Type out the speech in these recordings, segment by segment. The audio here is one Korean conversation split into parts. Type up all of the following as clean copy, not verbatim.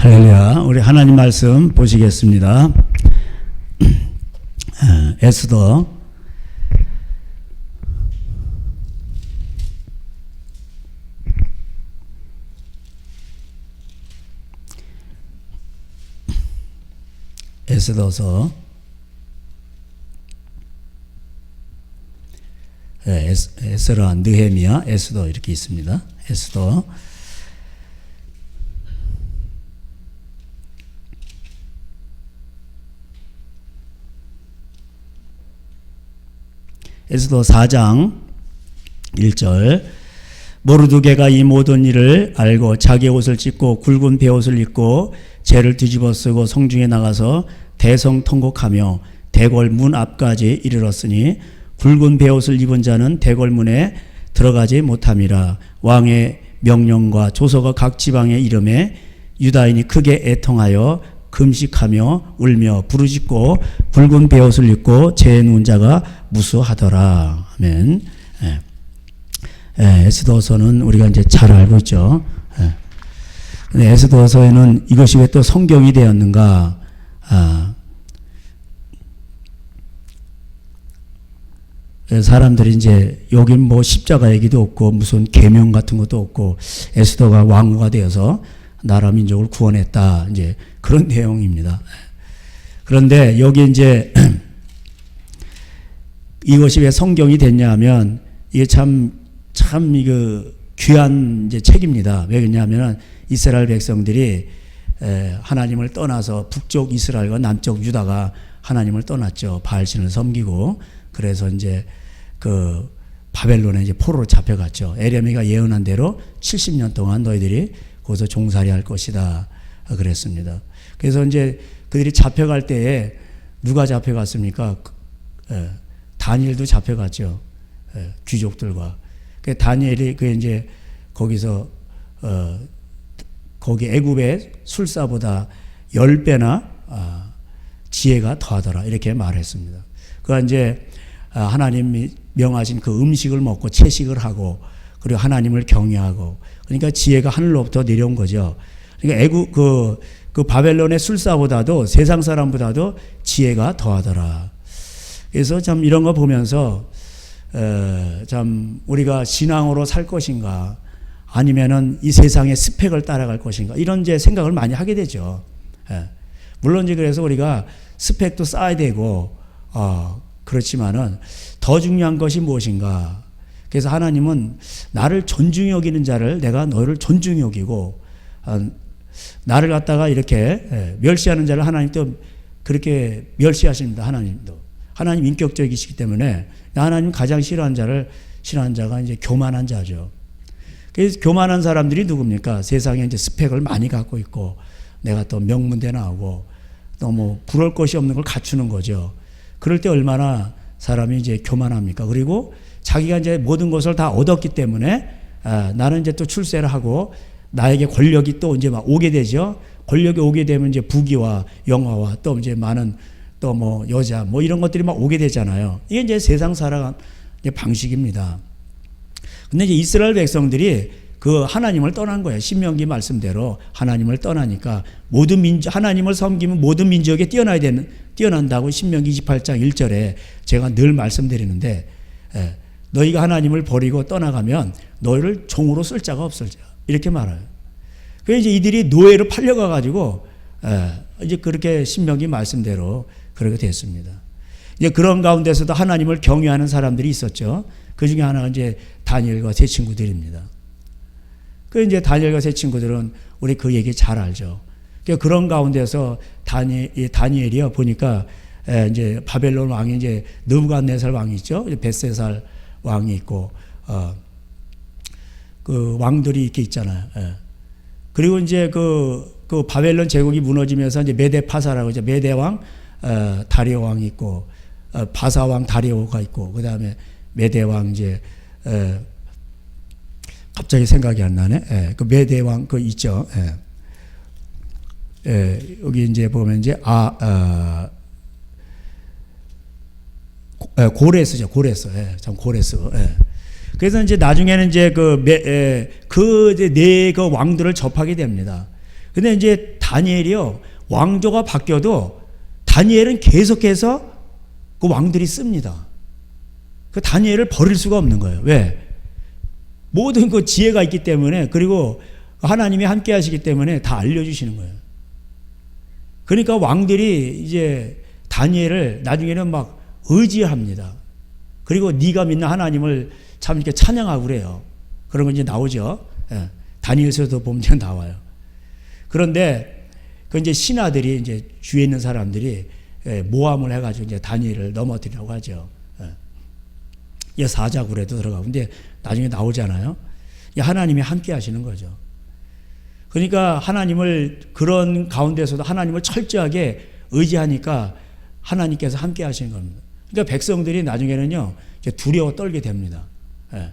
할렐루야. 우리 하나님 말씀 보시겠습니다. 에스더 에스라, 느헤미야, 에스더 이렇게 있습니다. 에스더 에스더 4장 1절. 모르드게가 이 모든 일을 알고 자기 옷을 찢고 굵은 베옷을 입고 재를 뒤집어 쓰고 성중에 나가서 대성통곡하며 대궐 문 앞까지 이르렀으니 굵은 베옷을 입은 자는 대궐 문에 들어가지 못함이라. 왕의 명령과 조서가 각 지방에 이름에 유다인이 크게 애통하여 금식하며 울며 부르짖고 굵은 베옷을 입고 재 누운 자가 무수하더라. 아멘. 에스더서는 우리가 이제 잘 알고 있죠. 근데 에스더서에는 이것이 왜 또 성경이 되었는가? 사람들이 이제 여긴 뭐 십자가 얘기도 없고 무슨 계명 같은 것도 없고 에스더가 왕후가 되어서 나라 민족을 구원했다, 이제 그런 내용입니다. 그런데 여기 이제 이것이 왜 성경이 됐냐면 이게 참 이거 귀한 이제 책입니다. 왜 그러냐면 이스라엘 백성들이 하나님을 떠나서 북쪽 이스라엘과 남쪽 유다가 하나님을 떠났죠. 바알신을 섬기고. 그래서 이제 그 바벨론에 이제 포로로 잡혀갔죠. 에레미야가 예언한 대로 70년 동안 너희들이 거기서 종살이 할 것이다 그랬습니다. 그래서 이제 그들이 잡혀갈 때에 누가 잡혀갔습니까? 다니엘도 잡혀갔죠. 귀족들과. 그 다니엘이 그 이제 거기서 거기 애굽의 술사보다 10배나 지혜가 더하더라, 이렇게 말했습니다. 그가 이제 하나님이 명하신 그 음식을 먹고 채식을 하고 그리고 하나님을 경외하고, 그러니까 지혜가 하늘로부터 내려온 거죠. 그러니까 애굽 그 바벨론의 술사보다도 세상 사람보다도 지혜가 더하더라. 그래서 참 이런 거 보면서 참 우리가 신앙으로 살 것인가 아니면은 이 세상의 스펙을 따라갈 것인가, 이런 이제 생각을 많이 하게 되죠. 물론 이제 그래서 우리가 스펙도 쌓아야 되고 그렇지만은 더 중요한 것이 무엇인가. 그래서 하나님은 나를 존중히 여기는 자를 내가 너를 존중히 여기고, 나를 갖다가 이렇게 멸시하는 자를 하나님 또 그렇게 멸시하십니다. 하나님도. 하나님 인격적이시기 때문에 하나님 가장 싫어하는 자가 이제 교만한 자죠. 그래서 교만한 사람들이 누굽니까? 세상에 이제 스펙을 많이 갖고 있고 내가 또 명문대 나오고 또 뭐 부러울 것이 없는 걸 갖추는 거죠. 그럴 때 얼마나 사람이 이제 교만합니까? 그리고 자기가 이제 모든 것을 다 얻었기 때문에 나는 이제 또 출세를 하고 나에게 권력이 또 이제 막 오게 되죠. 권력이 오게 되면 이제 부귀와 영화와 또 이제 많은 또 뭐 여자 뭐 이런 것들이 막 오게 되잖아요. 이게 이제 세상 살아가는 방식입니다. 근데 이제 이스라엘 백성들이 그 하나님을 떠난 거예요. 신명기 말씀대로 하나님을 떠나니까 모든 하나님을 섬기면 모든 민족에 뛰어난다고 신명기 28장 1절에 제가 늘 말씀드리는데, 너희가 하나님을 버리고 떠나가면 너희를 종으로 쓸 자가 없을 자, 이렇게 말해요. 그래서 이제 이들이 노예로 팔려가 가지고 이제 그렇게 신명기 말씀대로 그렇게 됐습니다. 이제 그런 가운데서도 하나님을 경외하는 사람들이 있었죠. 그 중에 하나가 이제 다니엘과 세 친구들입니다. 그 이제 다니엘과 세 친구들은 우리 그 얘기 잘 알죠. 그런 가운데서 다니엘이요, 보니까 이제 바벨론 왕이 이제 느부갓네살 왕이 있죠. 벳세살 왕이 있고 그 왕들이 이렇게 있잖아요. 그리고 이제 그 바벨론 제국이 무너지면서 이제 메데파사라고 이제 메대 왕 다리오 왕이 있고 바사 왕 다리오가 있고 그다음에 메대 왕 이제 갑자기 생각이 안 나네. 그 메대 왕 그 있죠. 여기 이제 보면 이제 고레스죠. 고레스. 참 고레스. 그래서 이제 나중에는 이제 그 왕들을 접하게 됩니다. 근데 이제 다니엘이요, 왕조가 바뀌어도 다니엘은 계속해서 그 왕들이 씁니다. 그 다니엘을 버릴 수가 없는 거예요. 왜? 모든 그 지혜가 있기 때문에, 그리고 하나님이 함께 하시기 때문에 다 알려주시는 거예요. 그러니까 왕들이 이제 다니엘을 나중에는 막 의지합니다. 그리고 네가 믿는 하나님을 참 이렇게 찬양하고 그래요. 그런 거 이제 나오죠. 예. 다니엘서도 보면 나와요. 그런데 그 이제 신하들이, 이제 주위에 있는 사람들이 모함을 해가지고 이제 다니엘을 넘어뜨리려고 하죠. 예. 사자굴에도 들어가고. 근데 나중에 나오잖아요. 하나님이 함께 하시는 거죠. 그러니까 하나님을, 그런 가운데서도 하나님을 철저하게 의지하니까 하나님께서 함께 하시는 겁니다. 그러니까 백성들이 나중에는요, 이제 두려워 떨게 됩니다. 예.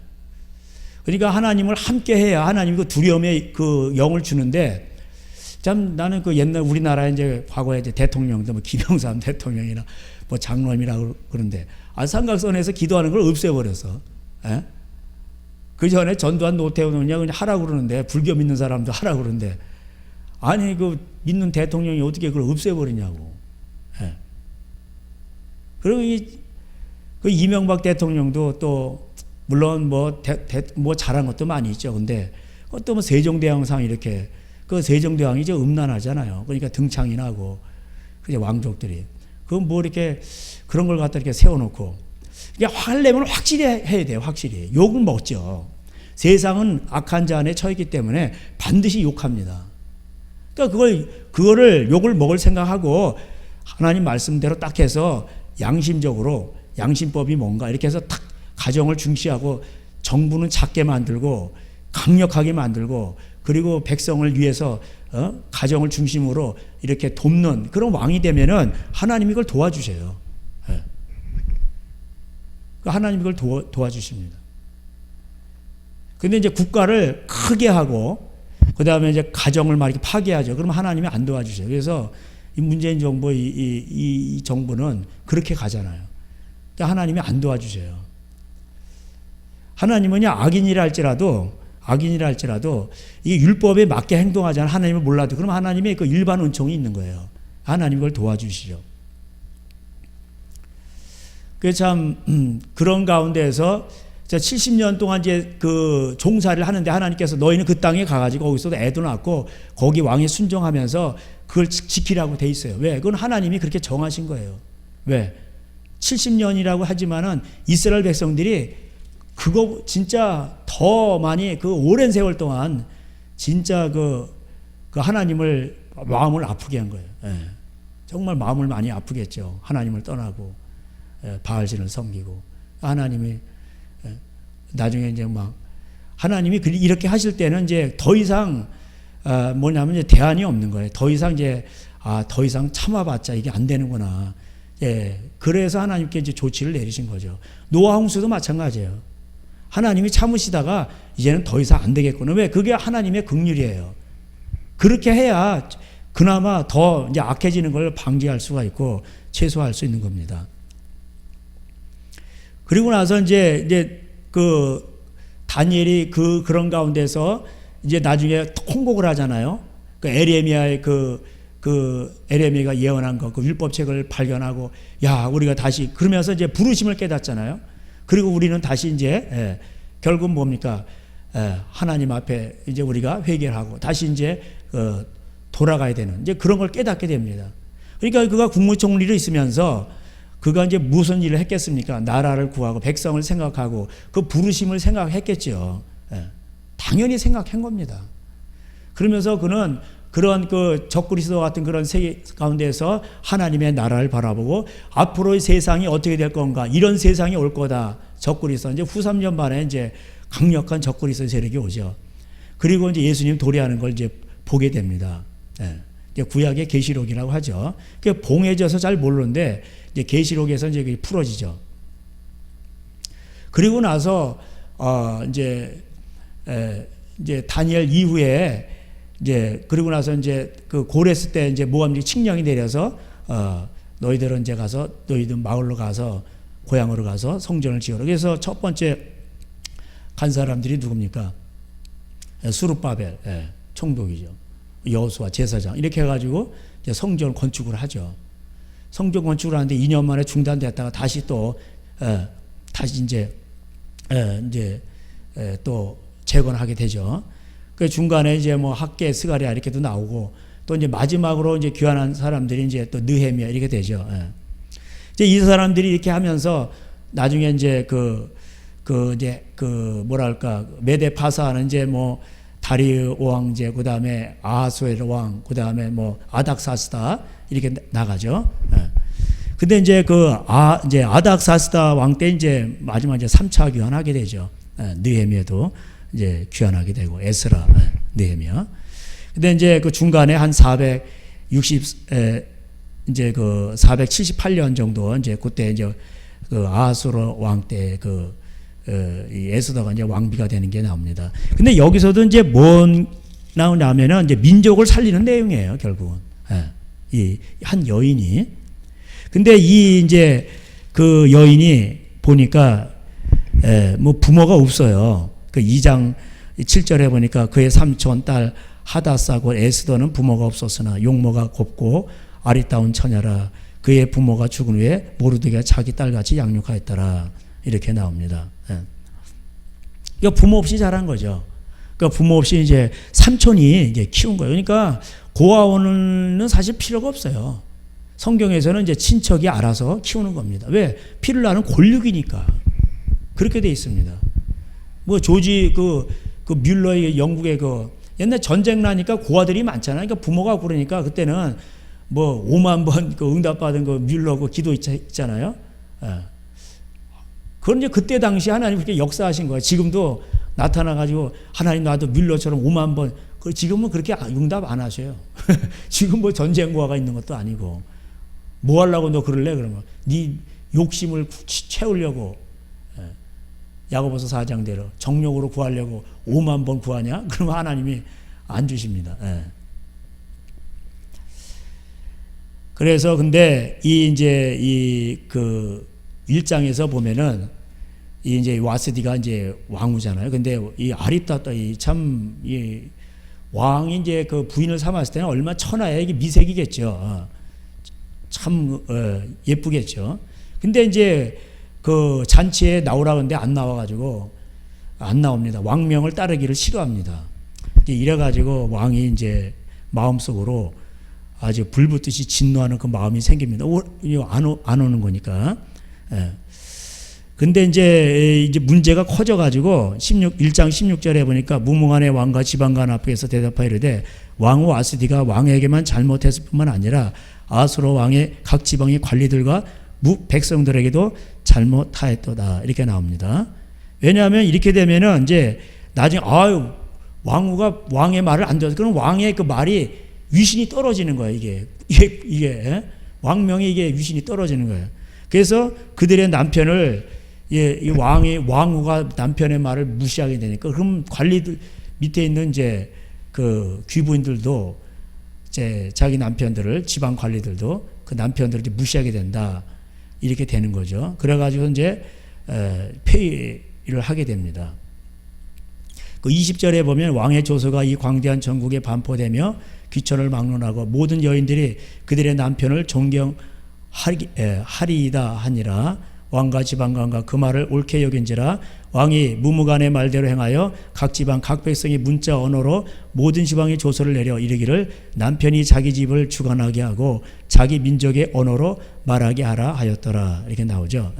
그러니까 하나님을 함께 해야 하나님이 그 두려움의 그 영을 주는데, 참 나는 그 옛날 우리나라 이제 과거에 이제 대통령도 뭐 김영삼 대통령이나 뭐 장로님이라고 그러는데, 삼각선에서 기도하는 걸 없애버렸어. 예? 그 전에 전두환 노태우는 그냥 하라고 그러는데, 불교 믿는 사람도 하라고 그러는데, 아니 그 믿는 대통령이 어떻게 그걸 없애버리냐고. 예. 그리고 그 이명박 대통령도 또 물론 뭐 잘한 것도 많이 있죠. 근데 그것도 뭐 세종대왕상 이렇게, 그 세종대왕이 이제 음란하잖아요. 그러니까 등창이 나고, 그제 왕족들이 그건 뭐 이렇게 그런 걸 갖다 이렇게 세워놓고, 이게 화를 내면 확실히 해야 돼요. 확실히 욕을 먹죠. 세상은 악한 자 안에 처했기 때문에 반드시 욕합니다. 그러니까 그거를 욕을 먹을 생각하고 하나님 말씀대로 딱 해서 양심적으로, 양심법이 뭔가 이렇게 해서 딱 가정을 중시하고, 정부는 작게 만들고 강력하게 만들고, 그리고 백성을 위해서 가정을 중심으로 이렇게 돕는 그런 왕이 되면은 하나님이 그걸 도와주세요. 네. 하나님이 그걸 도와주십니다. 근데 이제 국가를 크게 하고, 그 다음에 이제 가정을 막 이렇게 파괴하죠. 그러면 하나님이 안 도와주세요. 그래서 이 문재인 정부, 이 정부는 그렇게 가잖아요. 그러니까 하나님이 안 도와주세요. 하나님은요, 악인이라 할지라도 이게 율법에 맞게 행동하지 않아 하나님을 몰라도, 그럼 하나님의 그 일반 은총이 있는 거예요. 하나님이 그걸 도와주시죠. 그래서 참 그런 가운데에서 70년 동안 이제 그 종살이를 하는데, 하나님께서 너희는 그 땅에 가가지고 거기서도 애도 낳고 거기 왕에 순종하면서 그걸 지키라고 돼 있어요. 왜? 그건 하나님이 그렇게 정하신 거예요. 왜? 70년이라고 하지만은 이스라엘 백성들이 그거 진짜 더 많이, 그 오랜 세월 동안 진짜 그 하나님을 마음을 아프게 한 거예요. 예. 정말 마음을 많이 아프게 했죠. 하나님을 떠나고 바알신을 섬기고. 하나님이 나중에 이제 막 하나님이 이렇게 하실 때는 이제 더 이상 뭐냐면 이제 대안이 없는 거예요. 더 이상 더 이상 참아봤자 이게 안 되는구나. 예. 그래서 하나님께 이제 조치를 내리신 거죠. 노아 홍수도 마찬가지예요. 하나님이 참으시다가 이제는 더 이상 안 되겠구나. 왜? 그게 하나님의 긍휼이에요. 그렇게 해야 그나마 더 이제 악해지는 걸 방지할 수가 있고 최소화할 수 있는 겁니다. 그리고 나서 이제 그 다니엘이 그런 가운데서 이제 나중에 통곡을 하잖아요. 그 에레미야의 에레미야가 예언한 그 율법책을 발견하고, 야, 우리가 다시, 그러면서 이제 부르심을 깨닫잖아요. 그리고 우리는 다시 이제 결국 뭡니까? 하나님 앞에 이제 우리가 회개하고 다시 이제 돌아가야 되는 이제 그런 걸 깨닫게 됩니다. 그러니까 그가 국무총리로 있으면서 그가 이제 무슨 일을 했겠습니까? 나라를 구하고 백성을 생각하고 그 부르심을 생각했겠죠. 당연히 생각한 겁니다. 그러면서 그는 그런 그 적그리스도 같은 그런 세계 가운데서 하나님의 나라를 바라보고 앞으로의 세상이 어떻게 될 건가, 이런 세상이 올 거다. 적그리스도 이제 후 3년 만에 이제 강력한 적그리스도 세력이 오죠. 그리고 이제 예수님 도래하는 걸 이제 보게 됩니다. 이제 구약의 계시록이라고 하죠. 그 봉해져서 잘 모르는데 이제 계시록에서 이제 그게 풀어지죠. 그리고 나서 이제 다니엘 이후에 이제 그리고 나서 이제 그 고레스 때 이제 모함이 칙령이 내려서 너희들은 이제 가서 너희들 마을로 가서 고향으로 가서 성전을 지어라. 그래서 첫 번째 간 사람들이 누굽니까? 수룹바벨 총독이죠. 여호수아 제사장 이렇게 해가지고 이제 성전을 건축을 하죠. 성전 건축을 하는데 2년 만에 중단됐다가 다시 또 다시 이제 또 재건하게 되죠. 그 중간에 이제 뭐 학계 스가랴 이렇게도 나오고 또 이제 마지막으로 이제 귀환한 사람들이 이제 또 느헤미야 이렇게 되죠. 이제 이 사람들이 이렇게 하면서 나중에 이제 뭐랄까 메데 파사는 이제 뭐 다리우 왕제, 그 다음에 아하수에르 왕, 그 다음에 뭐 아닥사스다 이렇게 나가죠. 근데 이제 이제 아닥사스다 왕 때 이제 마지막 이제 3차 귀환하게 되죠. 느헤미야도 이제 귀환하게 되고 에스라, 느헤미야. 근데 이제 그 중간에 한 478년 정도 이제 그때 이제 그 아하수에르 왕 때 이 에스더가 이제 왕비가 되는 게 나옵니다. 근데 여기서도 이제 뭔 나오냐면은 이제 민족을 살리는 내용이에요, 결국은. 이 한 여인이. 근데 이제 그 여인이 보니까 뭐 부모가 없어요. 그 2장 7절에 보니까 그의 삼촌 딸 하다사고 에스더는 부모가 없었으나 용모가 곱고 아리따운 처녀라. 그의 부모가 죽은 후에 모르드게가 자기 딸같이 양육하였더라. 이렇게 나옵니다. 그러니까 부모 없이 자란 거죠. 그러니까 부모 없이 이제 삼촌이 이제 키운 거예요. 그러니까 고아원은 사실 필요가 없어요. 성경에서는 이제 친척이 알아서 키우는 겁니다. 왜? 피를 나는 골육이니까. 그렇게 돼 있습니다. 뭐 조지 뮬러의 영국의 옛날 전쟁 나니까 고아들이 많잖아요. 그러니까 부모가 그러니까 그때는 뭐 5만 번 응답받은 뮬러 기도 있잖아요. 그건 이제 그때 당시 하나님 그렇게 역사하신 거예요. 지금도 나타나가지고 하나님 나도 뮬러처럼 5만 번. 지금은 그렇게 응답 안 하셔요. 지금 뭐 전쟁고아가 있는 것도 아니고. 뭐 하려고 너 그럴래? 그러면 네 욕심을 채우려고 야고보서 4장대로 정욕으로 구하려고 5만 번 구하냐? 그러면 하나님이 안 주십니다. 그래서 근데 이제 1장에서 보면은 이제 와스디가 이제 왕후잖아요. 근데 이 아리따다 이 왕이 이제 그 부인을 삼았을 때는 얼마 천하의 이게 미색이겠죠. 참 예쁘겠죠. 근데 이제 그 잔치에 나오라 그러는데 안 나와가지고 안 나옵니다. 왕명을 따르기를 싫어합니다. 이래가지고 왕이 이제 마음속으로 아주 불붙듯이 진노하는 그 마음이 생깁니다. 안 오는 거니까. 근데 이제 문제가 커져가지고 1장 16절에 보니까 무모간의 왕과 지방관 앞에서 대답하이르되 왕후 와스디가 왕에게만 잘못했을 뿐만 아니라 아수르 왕의 각 지방의 관리들과 백성들에게도 잘못하였도다. 이렇게 나옵니다. 왜냐하면 이렇게 되면은 이제 나중에 왕후가 왕의 말을 안 들어서 그럼 왕의 그 말이 위신이 떨어지는 거예요. 이게 왕명이 이게 위신이 떨어지는 거예요. 그래서 그들의 남편을 이 왕후가 남편의 말을 무시하게 되니까 그럼 관리들 밑에 있는 이제 그 귀부인들도 이제 자기 남편들을 지방 관리들도 그 남편들을 무시하게 된다. 이렇게 되는 거죠. 그래가지고 이제 폐위를 하게 됩니다. 그 20절에 보면 왕의 조서가 이 광대한 전국에 반포되며 귀천을 막론하고 모든 여인들이 그들의 남편을 존경하리이다 하니라. 왕과 지방관과 그 말을 옳게 여긴지라. 왕이 무무간의 말대로 행하여 각 지방 각 백성의 문자 언어로 모든 지방의 조서를 내려 이르기를 남편이 자기 집을 주관하게 하고 자기 민족의 언어로 말하게 하라 하였더라. 이렇게 나오죠.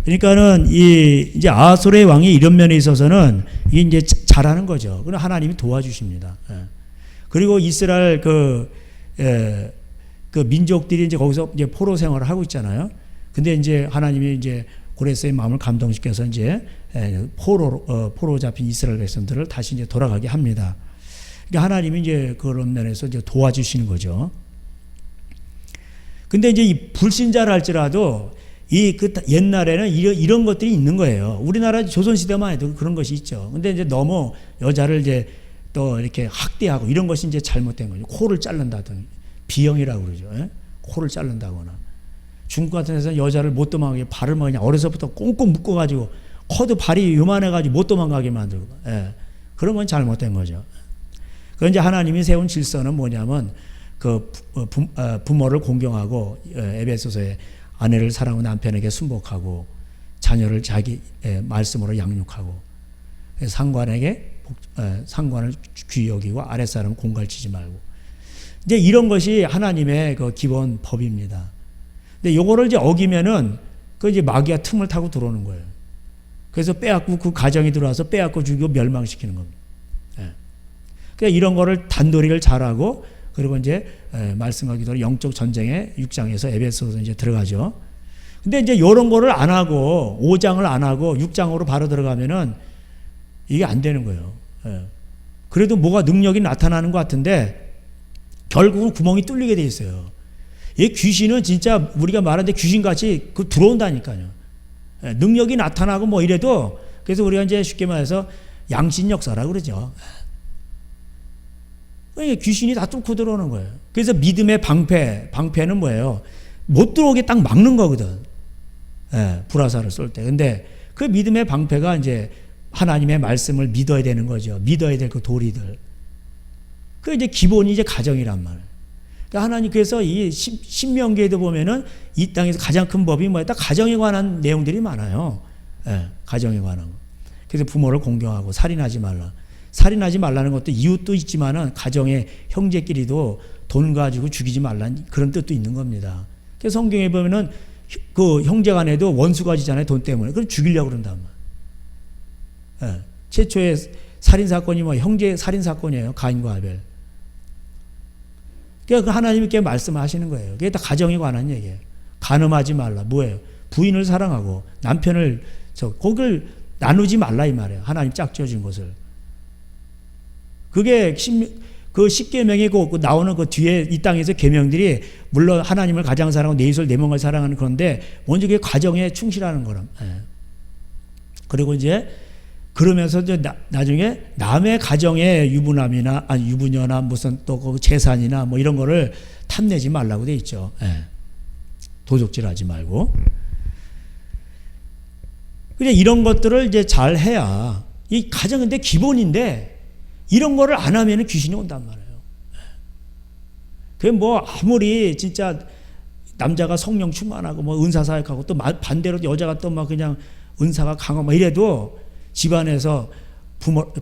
그러니까는 이제 아수르의 왕이 이런 면에 있어서는 이게 이제 잘하는 거죠. 그럼 하나님이 도와주십니다. 그리고 이스라엘 그 민족들이 이제 거기서 이제 포로 생활을 하고 있잖아요. 근데 이제 하나님이 이제 고레스의 마음을 감동시켜서 이제 포로 잡힌 이스라엘 백성들을 다시 이제 돌아가게 합니다. 그러니까 하나님이 이제 그런 면에서 이제 도와주시는 거죠. 근데 이제 이 불신자를 할지라도 옛날에는 이런 것들이 있는 거예요. 우리나라 조선시대만 해도 그런 것이 있죠. 근데 이제 너무 여자를 이제 또 이렇게 학대하고 이런 것이 이제 잘못된 거죠. 코를 자른다든지 비형이라고 그러죠. 코를 자른다거나. 중국 같은 데서는 여자를 못 도망가게 발을 그냥 어려서부터 꽁꽁 묶어가지고 코도 발이 요만해가지고 못 도망가게 만들고. 그런 건 잘못된 거죠. 그 이제 하나님이 세운 질서는 뭐냐면 그 부모를 공경하고 에베소서에 아내를 사랑하고 남편에게 순복하고 자녀를 자기 말씀으로 양육하고 상관을 귀히 여기고 아랫사람 공갈치지 말고 이제 이런 것이 하나님의 그 기본 법입니다. 근데 요거를 이제 어기면은 그 이제 마귀가 틈을 타고 들어오는 거예요. 그래서 빼앗고 그 가정에 들어와서 빼앗고 죽이고 멸망시키는 겁니다. 그러니까 이런 거를 단도리를 잘하고 그리고 이제 말씀하기도 영적 전쟁에 6장에서 에베소서 이제 들어가죠. 근데 이제 이런 거를 안 하고 5장을 안 하고 6장으로 바로 들어가면은 이게 안 되는 거예요. 그래도 뭐가 능력이 나타나는 것 같은데 결국은 구멍이 뚫리게 돼 있어요. 이 귀신은 진짜 우리가 말하는데 귀신같이 그 들어온다니까요. 능력이 나타나고 뭐 이래도 그래서 우리가 이제 쉽게 말해서 양신 역사라고 그러죠. 귀신이 다 뚫고 들어오는 거예요. 그래서 믿음의 방패는 뭐예요? 못 들어오게 딱 막는 거거든. 불화살을 쏠 때. 근데 그 믿음의 방패가 이제 하나님의 말씀을 믿어야 되는 거죠. 믿어야 될 그 도리들. 그 이제 기본이 이제 가정이란 말이에요. 그러니까 하나님 그래서 이 신명기에도 보면은 이 땅에서 가장 큰 법이 뭐야? 딱 가정에 관한 내용들이 많아요. 가정에 관한 거. 그래서 부모를 공경하고 살인하지 말라. 살인하지 말라는 것도 이유도 있지만은 가정의 형제끼리도 돈 가지고 죽이지 말라는 그런 뜻도 있는 겁니다. 그래서 성경에 보면은 그 형제간에도 원수가 지잖아요. 돈 때문에. 그럼 죽이려고 그런단 말이에요. 최초의 살인 사건이 뭐 형제 살인 사건이에요. 가인과 아벨. 그러니까 하나님께 말씀하시는 거예요. 그게 다 가정에 관한 얘기예요. 간음하지 말라. 뭐예요? 부인을 사랑하고 남편을 거기를 나누지 말라 이 말이에요. 하나님 짝지어진 것을. 그게 그 십계명에 그 나오는 그 뒤에 이 땅에서 계명들이 물론 하나님을 가장 사랑하고 내 이웃을 내 몸을 사랑하는 그런데 먼저 그게 가정에 충실하는 거람. 그리고 이제 그러면서 이제 나중에 남의 가정의 유부남이나 유부녀나 무슨 또 그 재산이나 뭐 이런 거를 탐내지 말라고 돼 있죠. 도적질하지 말고. 그래 이런 것들을 이제 잘 해야 이 가정 근데 기본인데. 이런 거를 안 하면 귀신이 온단 말이에요. 그게 뭐 아무리 진짜 남자가 성령 충만하고 뭐 은사 사역하고 또 반대로 여자가 또 막 그냥 은사가 강하고 막 이래도 집안에서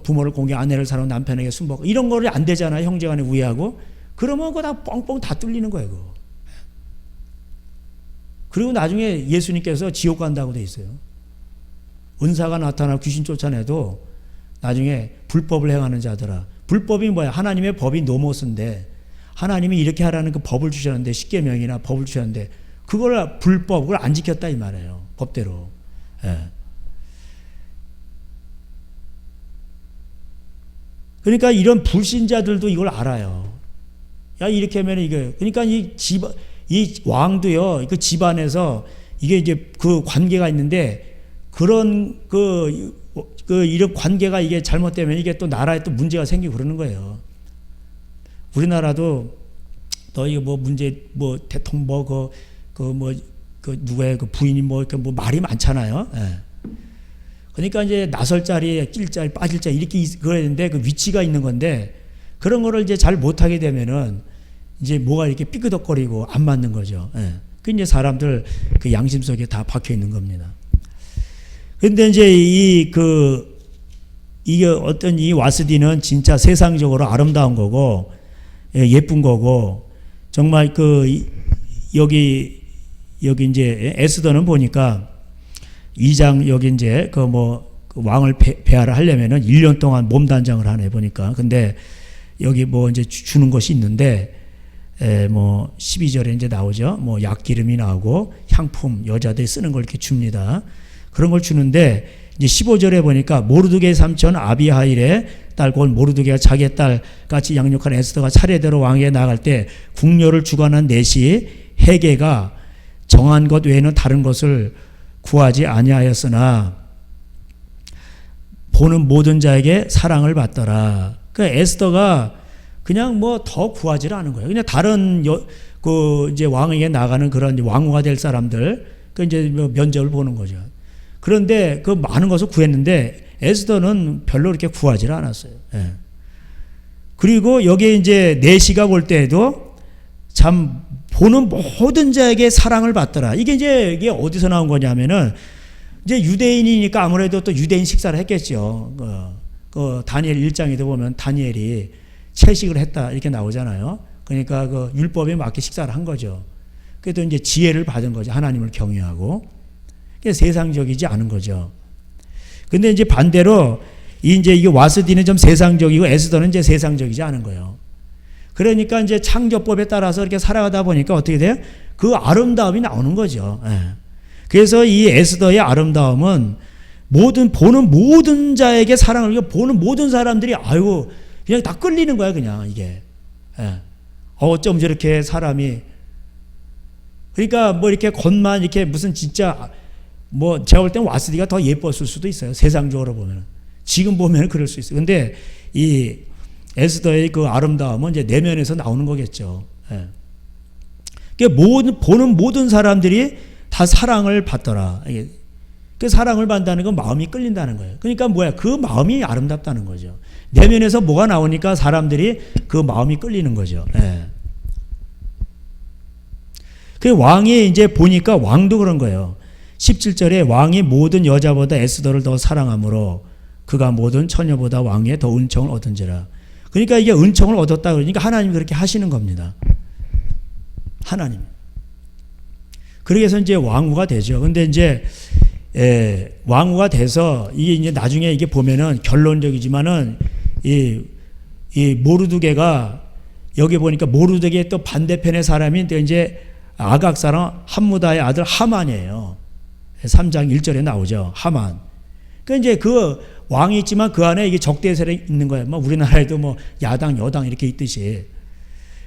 부모를 공경, 아내를 사랑하고 남편에게 순복하고 이런 거를 안 되잖아요. 형제간에 우애하고. 그러면 그거 다 뻥뻥 다 뚫리는 거예요. 그거. 그리고 나중에 예수님께서 지옥 간다고 돼 있어요. 은사가 나타나 귀신 쫓아내도 나중에 불법을 행하는 자들아. 불법이 뭐야? 하나님의 법이 노모스인데 하나님이 이렇게 하라는 그 법을 주셨는데 십계명이나 법을 주셨는데 그걸 불법을 안 지켰다 이 말이에요. 법대로. 그러니까 이런 불신자들도 이걸 알아요. 야 이렇게 하면 이게 그러니까 이 왕도요. 그 집안에서 이게 이제 그 관계가 있는데 그런 이런 관계가 이게 잘못되면 이게 또 나라에 또 문제가 생기고 그러는 거예요. 우리나라도 너 이거 뭐 문제 뭐 대통령 그 누구의 그 부인이 뭐 말이 많잖아요. 그러니까 이제 나설 자리에 낄 자리 빠질 자리 이렇게 그래야 되는데 그 위치가 있는 건데 그런 거를 이제 잘 못하게 되면은 이제 뭐가 이렇게 삐끄덕거리고 안 맞는 거죠. 그 이제 사람들 그 양심 속에 다 박혀 있는 겁니다. 근데 이제 이게 어떤 이 와스디는 진짜 세상적으로 아름다운 거고, 예쁜 거고, 정말 여기 이제 에스더는 보니까 2장 여기 이제 그 왕을 배하를 하려면은 1년 동안 몸단장을 하네 보니까. 근데 여기 뭐 이제 주는 것이 있는데, 뭐 12절에 이제 나오죠. 뭐 약기름이 나오고 향품 여자들이 쓰는 걸 이렇게 줍니다. 그런 걸 주는데 이제 15절에 보니까 모르드게의 삼촌 아비하일의 딸 곧 모르드게가 자기의 딸 같이 양육한 에스더가 차례대로 왕에게 나갈 때 궁녀를 주관한 넷이 헤게가 정한 것 외에는 다른 것을 구하지 아니하였으나 보는 모든 자에게 사랑을 받더라. 그 에스더가 그냥 뭐 더 구하지를 않은 거예요. 그냥 다른 이제 왕에게 나가는 그런 왕후가 될 사람들 그 이제 면접을 보는 거죠. 그런데 그 많은 것을 구했는데 에스더는 별로 그렇게 구하지를 않았어요. 그리고 여기에 이제 내시가 볼 때에도 참 보는 모든 자에게 사랑을 받더라. 이게 어디서 나온 거냐면은 이제 유대인이니까 아무래도 또 유대인 식사를 했겠죠. 그 다니엘 1장에도 보면 다니엘이 채식을 했다 이렇게 나오잖아요. 그러니까 그 율법에 맞게 식사를 한 거죠. 그래도 이제 지혜를 받은 거죠. 하나님을 경외하고. 그게 세상적이지 않은 거죠. 근데 이제 반대로 이제 이게 와스디는 좀 세상적이고 에스더는 이제 세상적이지 않은 거예요. 그러니까 이제 창조법에 따라서 이렇게 살아가다 보니까 어떻게 돼요? 그 아름다움이 나오는 거죠. 예. 그래서 이 에스더의 아름다움은 보는 모든 자에게 사랑을 보는 모든 사람들이 아이고 그냥 다 끌리는 거야 그냥 이게. 예. 어쩜 저렇게 사람이 그러니까 뭐 이렇게 겉만 이렇게 무슨 진짜 뭐 제가 볼 때는 와스디가 더 예뻤을 수도 있어요. 세상적으로 보면. 지금 보면 그럴 수 있어요. 근데 이 에스더의 그 아름다움은 이제 내면에서 나오는 거겠죠. 예. 그러니까 보는 모든 사람들이 다 사랑을 받더라. 그 사랑을 받는다는 건 마음이 끌린다는 거예요. 그러니까 뭐야? 그 마음이 아름답다는 거죠. 내면에서 뭐가 나오니까 사람들이 그 마음이 끌리는 거죠. 예. 그 왕이 이제 보니까 왕도 그런 거예요. 17절에 왕이 모든 여자보다 에스더를 더 사랑하므로 그가 모든 처녀보다 왕의 더 은총을 얻은지라. 그러니까 이게 은총을 얻었다 그러니까 하나님이 그렇게 하시는 겁니다. 하나님. 그래서 이제 왕후가 되죠. 근데 이제 왕후가 돼서 이게 이제 나중에 이게 보면은 결론적이지만은 이 모르드게가 여기 보니까 모르드게 또 반대편의 사람이 이제 아각 사람 함무다의 아들 하만이에요. 3장 1절에 나오죠. 하만. 그러니까 이제 그 왕이 있지만 그 안에 이게 적대 세력이 있는 거예요. 뭐 우리나라에도 뭐 야당, 여당 이렇게 있듯이.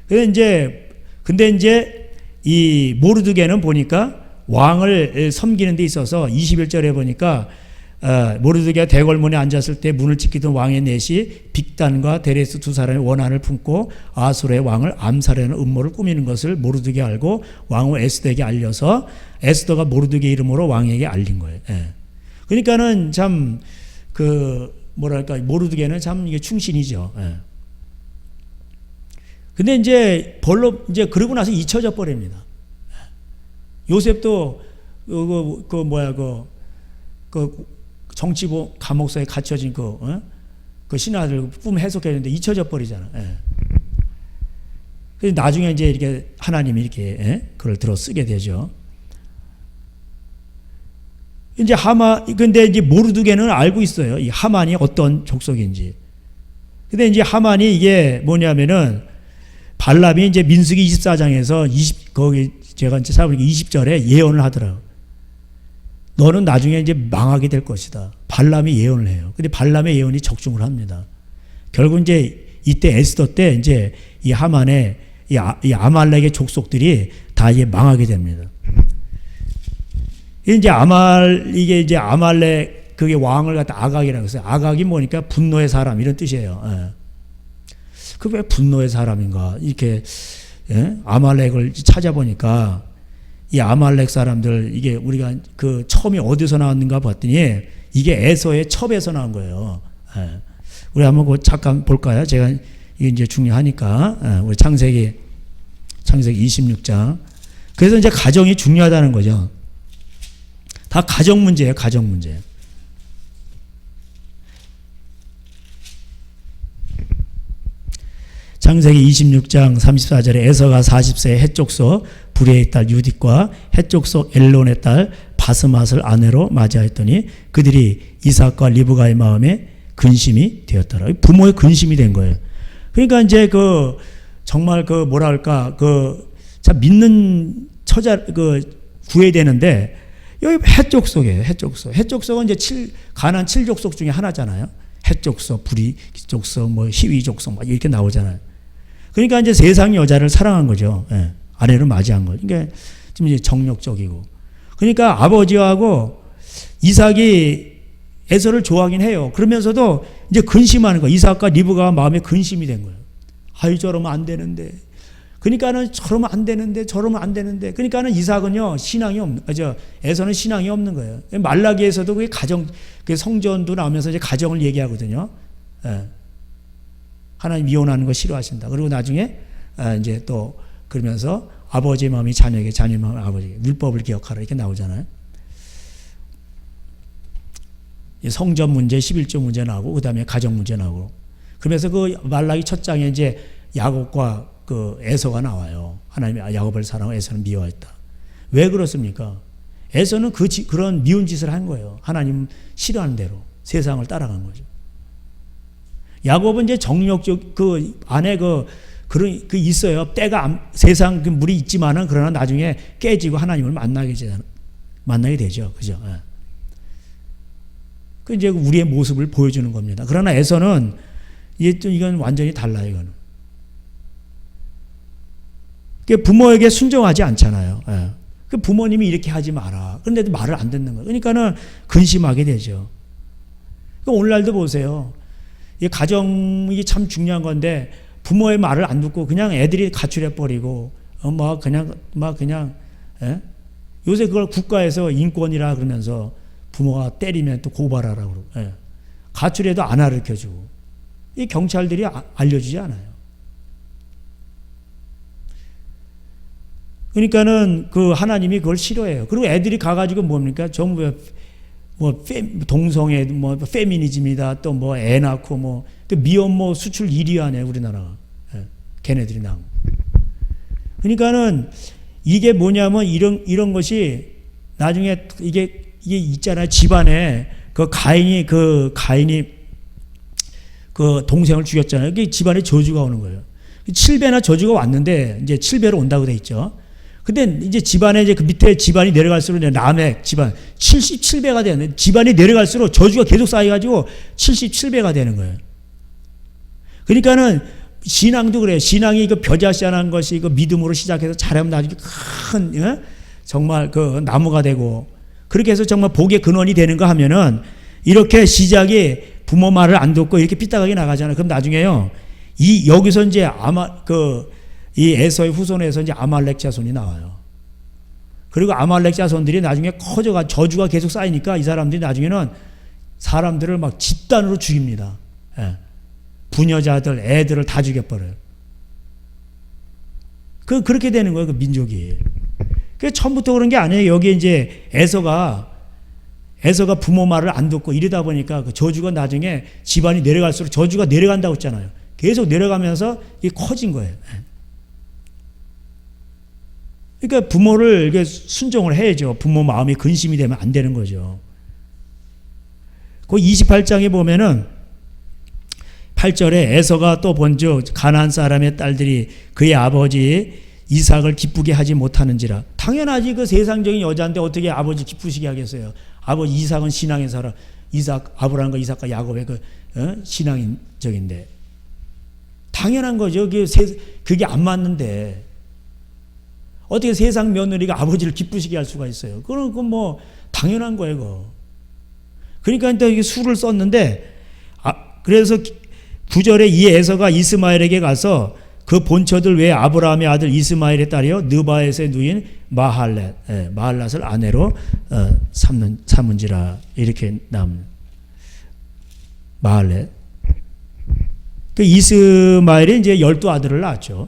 근데 이제 이 모르드게는 보니까 왕을 섬기는 데 있어서 21절에 보니까 모르드게가 대궐문에 앉았을 때 문을 지키던 왕의 넷이 빅단과 데레스 두 사람의 원한을 품고 아수르의 왕을 암살하는 음모를 꾸미는 것을 모르드게 알고 왕후 에스더에게 알려서 에스더가 모르드게 이름으로 왕에게 알린 거예요. 예. 그러니까는 참 뭐랄까 모르드게는 참 이게 충신이죠. 예. 근데 이제 벌로 이제 그러고 나서 잊혀져 버립니다. 요셉도 정치부 감옥소에 갇혀진 그 신하들 꿈 해석했는데 잊혀져 버리잖아. 예. 그래서 나중에 이제 이렇게 하나님이 이렇게 그걸 들어 쓰게 되죠. 이제 근데 이제 모르드게는 알고 있어요. 이 하만이 어떤 족속인지. 근데 이제 하만이 이게 뭐냐면은 발람이 이제 민수기 24장에서 거기 제가 이제 사보니까 20절에 예언을 하더라고요. 너는 나중에 이제 망하게 될 것이다. 발람이 예언을 해요. 근데 발람의 예언이 적중을 합니다. 결국 이제 이때 에스더 때 이제 이 하만의 이 아말렉의 족속들이 다 이제 망하게 됩니다. 이게 이제 아말렉 그게 왕을 갖다 아각이라고 했어요. 아각이 뭐니까 분노의 사람 이런 뜻이에요. 예. 그 왜 분노의 사람인가? 이렇게 아말렉을 찾아보니까 이 아말렉 사람들 이게 우리가 그 처음이 어디서 나왔는가 봤더니 이게 에서의 첩에서 나온 거예요. 예. 우리 한번 잠깐 볼까요? 제가 이게 이제 중요하니까 우리 창세기 26장. 그래서 이제 가정이 중요하다는 거죠. 다 가정 문제예요. 가정 문제. 창세기 26장 34절에 에서가 40세에 헷족속 부레의 딸 유딕과 헷족속 엘론의 딸 바스맛을 아내로 맞이하였더니 그들이 이삭과 리브가의 마음에 근심이 되었더라. 부모의 근심이 된 거예요. 그러니까 이제 정말 뭐랄까 참 믿는 처자 구해야 되는데 여기 헷족속이에요. 헷족속은 이제 가나안 7족속 중에 하나잖아요. 헷족속, 부리족속, 뭐 히위족속 막 이렇게 나오잖아요. 그러니까 이제 세상 여자를 사랑한 거죠. 예. 아내를 맞이한 거죠. 그러니까 좀 이제 정력적이고. 그러니까 아버지하고 이삭이 에서를 좋아하긴 해요. 그러면서도 이제 근심하는 거예요. 이삭과 리브가가 마음에 근심이 된 거예요. 아이 저러면 안 되는데. 그러니까는 저러면 안 되는데. 그러니까는 이삭은요 에서는 신앙이 없는 거예요. 말라기에서도 그게 성전도 나오면서 이제 가정을 얘기하거든요. 예. 하나님 이혼하는 거 싫어하신다. 그리고 나중에 이제 또 그러면서 아버지의 마음이 자녀에게, 자녀의 마음이 아버지에게, 율법을 기억하라 이렇게 나오잖아요. 성전 문제, 11조 문제 나오고 그 다음에 가정 문제 나오고, 그러면서 그 말라기 첫 장에 이제 야곱과 그 에서가 나와요. 하나님이 야곱을 사랑하고 에서는 미워했다. 왜 그렇습니까? 에서는 그런 미운 짓을 한 거예요. 하나님 싫어하는 대로 세상을 따라간 거죠. 야곱은 이제 정력적 그 안에 그런 있어요. 때가 세상 그 물이 있지만은 그러나 나중에 깨지고 하나님을 만나게 되죠. 그죠? 예. 그 이제 우리의 모습을 보여주는 겁니다. 그러나 에서는 이건 완전히 달라요. 이거는. 부모에게 순종하지 않잖아요. 예. 그 부모님이 이렇게 하지 마라. 그런데도 말을 안 듣는 거예요. 그러니까는 근심하게 되죠. 오늘날도 보세요. 이 가정이 참 중요한 건데 부모의 말을 안 듣고 그냥 애들이 가출해 버리고 그냥 예? 요새 그걸 국가에서 인권이라 그러면서 부모가 때리면 또 고발하라 그러고, 예. 가출해도 안 가르쳐주고, 이 경찰들이 알려주지 않아요. 그러니까는 그 하나님이 그걸 싫어해요. 그리고 애들이 가가지고 뭡니까? 전부 동성애, 페미니즘이다, 또 애 낳고 또 미혼모 수출 1위 안에 우리나라가. 예. 걔네들이 낳은. 그러니까는 이게 뭐냐면 이런 것이 나중에 이게 있잖아요. 집안에 그 가인이 그 동생을 죽였잖아요. 이게 집안에 저주가 오는 거예요. 7배나 저주가 왔는데 이제 7배로 온다고 돼 있죠. 근데 이제 집안에 이제 그 밑에 집안이 내려갈수록 이제 남의 집안 77배가 되는, 집안이 내려갈수록 저주가 계속 쌓여가지고 77배가 되는 거예요. 그러니까는 신앙도 그래요. 신앙이 그 벼자씨하는 것이 그 믿음으로 시작해서 잘하면 나중에 큰, 예? 정말 그 나무가 되고, 그렇게 해서 정말 복의 근원이 되는가 하면은 이렇게 시작이 부모 말을 안 듣고 이렇게 삐딱하게 나가잖아요. 그럼 나중에요. 여기서 이제 이 에서의 후손에서 이제 아말렉 자손이 나와요. 그리고 아말렉 자손들이 나중에 커져가 저주가 계속 쌓이니까 이 사람들이 나중에는 사람들을 막 집단으로 죽입니다. 예. 부녀자들, 애들을 다 죽여버려요. 그렇게 되는 거예요, 그 민족이. 그 처음부터 그런 게 아니에요. 여기 이제 에서가 부모 말을 안 듣고 이러다 보니까 그 저주가 나중에 집안이 내려갈수록 저주가 내려간다고 했잖아요. 계속 내려가면서 이게 커진 거예요. 그러니까 부모를 이렇게 순종을 해야죠. 부모 마음이 근심이 되면 안 되는 거죠. 그 28장에 보면은 8절에 에서가 또 본즉 가나안 사람의 딸들이 그의 아버지 이삭을 기쁘게 하지 못하는지라. 당연하지. 그 세상적인 여자인데 어떻게 아버지 기쁘시게 하겠어요. 아버지 이삭은 신앙의 사람, 아브라함과 이삭과 야곱의 신앙적인데 당연한 거죠. 그게 안 맞는데 어떻게 세상 며느리가 아버지를 기쁘시게 할 수가 있어요. 그건 당연한 거예요. 그거. 그러니까 또 이게 수를 썼는데, 그래서 9절에 이 에서가 이스마엘에게 가서 그 본처들 외에 아브라함의 아들 이스마엘의 딸이요 느바엣의 누인 마할랏을 아내로 삼은지라. 이렇게 나옵니다. 마할렛. 그 이스마엘이 이제 12아들을 낳았죠.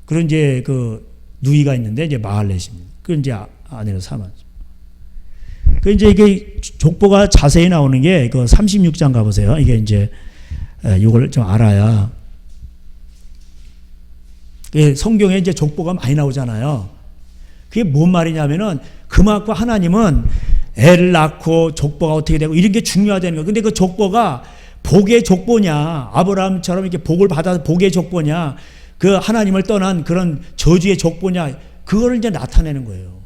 그런 이제 그 누이가 있는데 이제 마할렛입니다. 그 이제 아내로 삼았죠. 그 이제 이게 족보가 자세히 나오는 게 그 36장 가보세요. 이게 이제 이걸 좀 알아야. 성경에 이제 족보가 많이 나오잖아요. 그게 뭔 말이냐면은 그만큼 하나님은 애를 낳고 족보가 어떻게 되고 이런 게 중요하다는 거예요. 근데 그 족보가 복의 족보냐, 아브라함처럼 이렇게 복을 받아서 복의 족보냐, 그 하나님을 떠난 그런 저주의 족보냐, 그거를 이제 나타내는 거예요.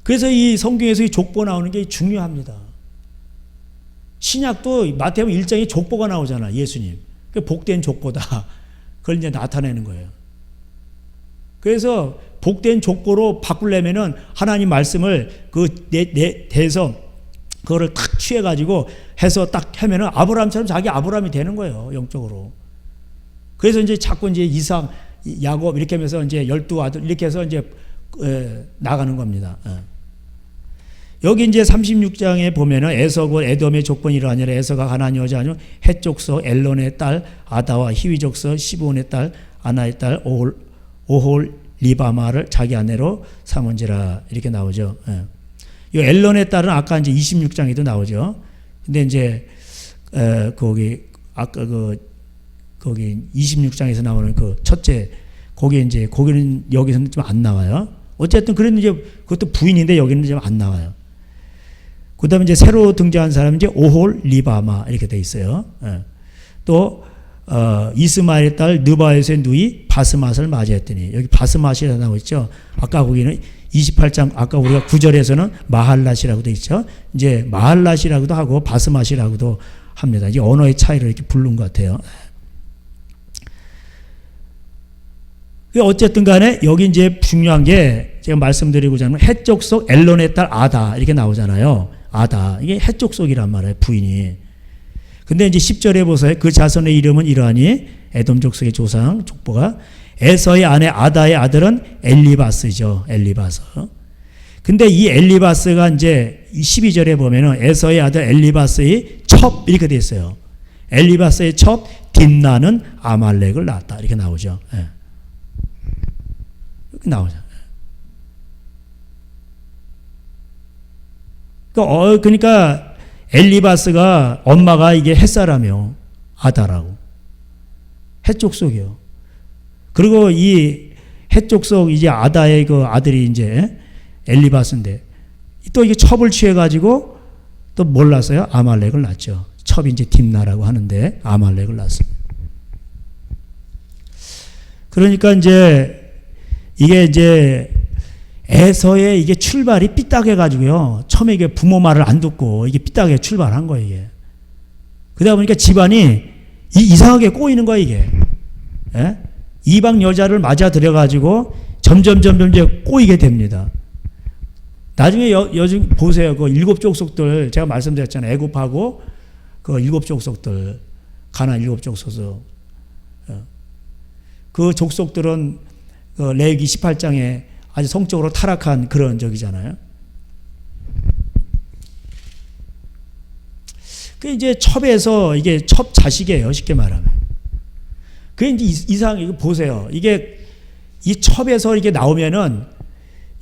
그래서 이 성경에서 이 족보 나오는 게 중요합니다. 신약도 마태복음 1장에 족보가 나오잖아, 예수님. 복된 족보다. 그걸 이제 나타내는 거예요. 그래서 복된 족보로 바꾸려면은 하나님 말씀을 대해서 그거를 탁 취해가지고 해서 딱 하면은 아브라함처럼 자기 아브라함이 되는 거예요, 영적으로. 그래서 이제 자꾸 이제 이삭, 야곱 이렇게 하면서 이제 12아들 이렇게 해서 이제 나가는 겁니다. 여기 이제 36장에 보면은 에서고 에돔의 조건이 이러하니라. 에서가 가나안 여자 아니요 헷 족속 엘론의 딸 아다와 히위 족속 시브온의 딸 아나의 딸 오홀 리바마를 자기 아내로 삼은지라 이렇게 나오죠. 예. 이 엘론의 딸은 아까 이제 26장에도 나오죠. 근데 이제 거기 아까 거기 26장에서 나오는 그 첫째 거기는 여기서는 좀 안 나와요. 어쨌든 그런 이제 그것도 부인인데 여기는 좀 안 나와요. 그다음에 이제 새로 등장한 사람이 이제 오홀 리바마 이렇게 돼 있어요. 예. 또 이스마엘의 딸 느바에스의 누이 바스맛을 맞이했더니 여기 바스맛이라고 나오고 있죠. 아까 거기는 28장 아까 우리가 9절에서는 마할랏이라고 돼 있죠. 이제 마할랏이라고도 하고 바스맛이라고도 합니다. 이제 언어의 차이를 이렇게 부른 것 같아요. 어쨌든 간에 여기 이제 중요한 게 제가 말씀드리고자 하는 헷 족속 엘론의 딸 아다 이렇게 나오잖아요. 아다. 이게 헷 족속이란 말이에요. 부인이. 근데 이제 10절에 보세요. 그 자손의 이름은 이러하니 에돔 족속의 조상 족보가 에서의 아내 아다의 아들은 엘리바스죠. 엘리바스. 근데 이 엘리바스가 이제 12절에 보면은 에서의 아들 엘리바스의 첩 이렇게 돼 있어요. 엘리바스의 첩 딥나는 아말렉을 낳았다. 이렇게 나오죠. 예. 이렇게 나오죠. 그러니까 엘리바스가 엄마가 이게 햇사라며 아다라고 햇족속이요. 그리고 이 햇족속 이제 아다의 그 아들이 이제 엘리바스인데 또 이게 첩을 취해 가지고 또 뭘 낳았어요? 아말렉을 낳죠. 첩이 이제 딥나라고 하는데 아말렉을 낳습니다. 그러니까 이제 이게 이제 에서의 이게 출발이 삐딱해 가지고요. 처음에 이게 부모 말을 안 듣고 이게 삐딱하게 출발한 거예요, 이게. 그러다 보니까 집안이 이상하게 꼬이는 거예요, 이게. 예? 이방 여자를 맞아 들여 가지고 점점 이제 꼬이게 됩니다. 나중에 요즘 보세요. 그 일곱 족속들 제가 말씀드렸잖아요. 애굽하고 그 일곱 족속들 가나안 일곱 족속. 그 족속들은 레위기 18장에 아주 성적으로 타락한 그런 적이잖아요. 그 이제 첩에서 이게 첩 자식이에요. 쉽게 말하면. 그 이제 이거 보세요. 이게 이 첩에서 이게 나오면은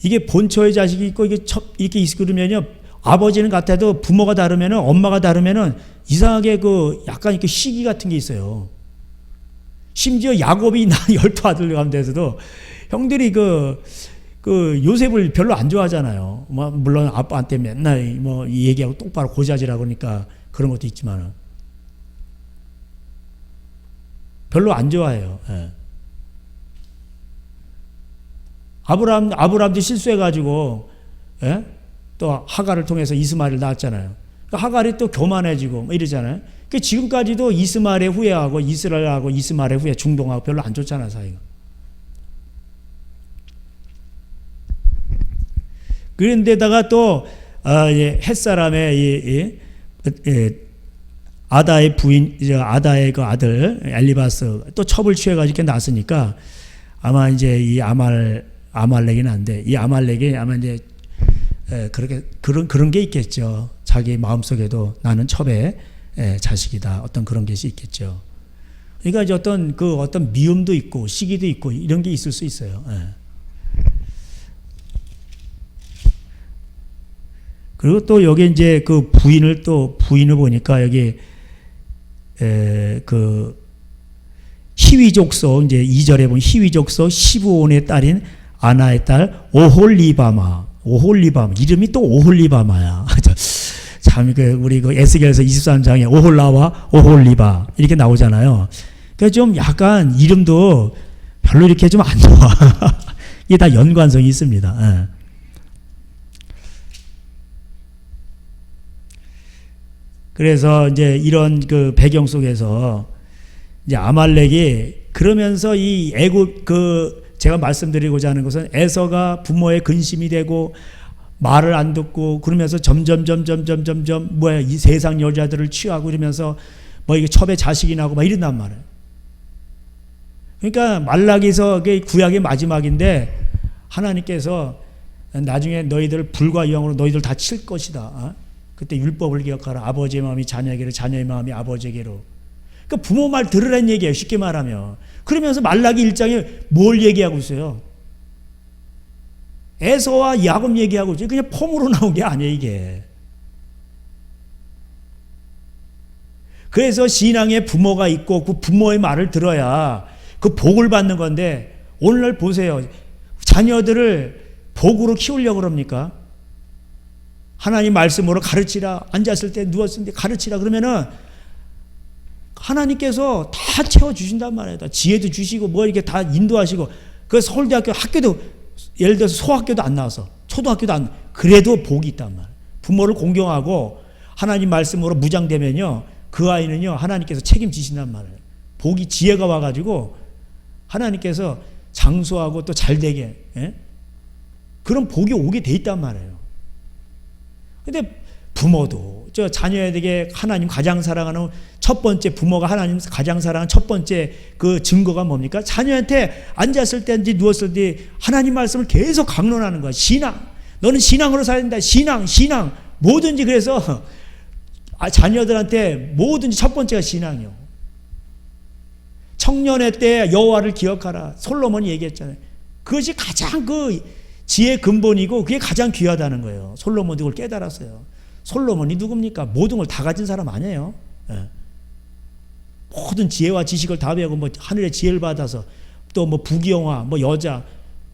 이게 본처의 자식이 있고 이게 첩 이렇게 있으면요. 아버지는 같아도 부모가 다르면은 엄마가 다르면은 이상하게 그 약간 이렇게 시기 같은 게 있어요. 심지어 야곱이 낳은 12아들 가운데서도 형들이 그 요셉을 별로 안 좋아하잖아요. 뭐 물론 아빠한테 맨날 뭐 얘기하고 똑바로 고자지라고 그러니까 그런 것도 있지만 별로 안 좋아해요. 예. 아브라함도 실수해가지고 예? 또 하갈을 통해서 이스마엘을 낳았잖아요. 그러니까 하갈이 또 교만해지고 뭐 이러잖아요. 그 지금까지도 이스마엘의 후예하고 이스라엘하고 이스마엘의 후예 중동하고 별로 안 좋잖아 사이가. 그런데다가 또 햇사람의 아다의 부인, 아다의 그 아들 엘리바스 또 첩을 취해가지고 이렇게 낳았으니까 아마 이제 이 아말렉이 난데 이 아말렉이 아마 이제 그렇게 그런 게 있겠죠. 자기 마음속에도 나는 첩의 자식이다. 어떤 그런 것이 있겠죠. 그러니까 이제 어떤 미움도 있고 시기도 있고 이런 게 있을 수 있어요. 그리고 또 여기 이제 그 부인을 보니까 여기 그 히위족속 이제 2절에 보면 히위족속 시브온의 딸인 아나의 딸 오홀리바마 이름이 또 오홀리바마야. 참 우리 그 에스겔서 23장에 오홀라와 오홀리바 이렇게 나오잖아요. 그러니까 좀 약간 이름도 별로 이렇게 좀 안 좋아. 이게 다 연관성이 있습니다. 그래서 이제 이런 그 배경 속에서 이제 아말렉이 그러면서 이 애굽 제가 말씀드리고자 하는 것은 에서가 부모의 근심이 되고 말을 안 듣고 그러면서 점점 이 세상 여자들을 취하고 이러면서 뭐 이게 첩의 자식이 나고 막 이런단 말이에요. 그러니까 말라기서 구약의 마지막인데 하나님께서 나중에 너희들 불과 영으로 너희들 다 칠 것이다. 그때 율법을 기억하라. 아버지의 마음이 자녀에게로, 자녀의 마음이 아버지에게로. 그러니까 부모 말 들으라는 얘기예요. 쉽게 말하면. 그러면서 말라기 1장에 뭘 얘기하고 있어요? 에서와 야곱 얘기하고 있지. 그냥 폼으로 나온 게 아니에요, 이게. 그래서 신앙에 부모가 있고 그 부모의 말을 들어야 그 복을 받는 건데, 오늘날 보세요. 자녀들을 복으로 키우려고 그럽니까? 하나님 말씀으로 가르치라. 앉았을 때, 누웠을 때 가르치라. 그러면은 하나님께서 다 채워주신단 말이에요. 지혜도 주시고 뭐 이렇게 다 인도하시고. 그 서울대학교 학교도 예를 들어서 소학교도 안 나와서 초등학교도 안, 그래도 복이 있단 말이에요. 부모를 공경하고 하나님 말씀으로 무장되면요, 그 아이는요 하나님께서 책임지신단 말이에요. 복이, 지혜가 와가지고 하나님께서 장수하고 또 잘되게, 예? 그런 복이 오게 돼 있단 말이에요. 근데 부모도 저 자녀에게 하나님 가장 사랑하는 첫 번째, 부모가 하나님 가장 사랑하는 첫 번째 그 증거가 뭡니까? 자녀한테 앉았을 때인지 누웠을 때 하나님 말씀을 계속 강론하는 거야. 신앙. 너는 신앙으로 살아야 된다. 신앙. 뭐든지. 그래서 자녀들한테 뭐든지 첫 번째가 신앙이요. 청년의 때 여호와를 기억하라. 솔로몬이 얘기했잖아요. 그것이 가장 그 지혜의 근본이고 그게 가장 귀하다는 거예요. 솔로몬도 그걸 깨달았어요. 솔로몬이 누굽니까? 모든 걸 다 가진 사람 아니에요. 예. 모든 지혜와 지식을 다 배우고 뭐 하늘의 지혜를 받아서 또 뭐 부귀영화, 뭐 여자.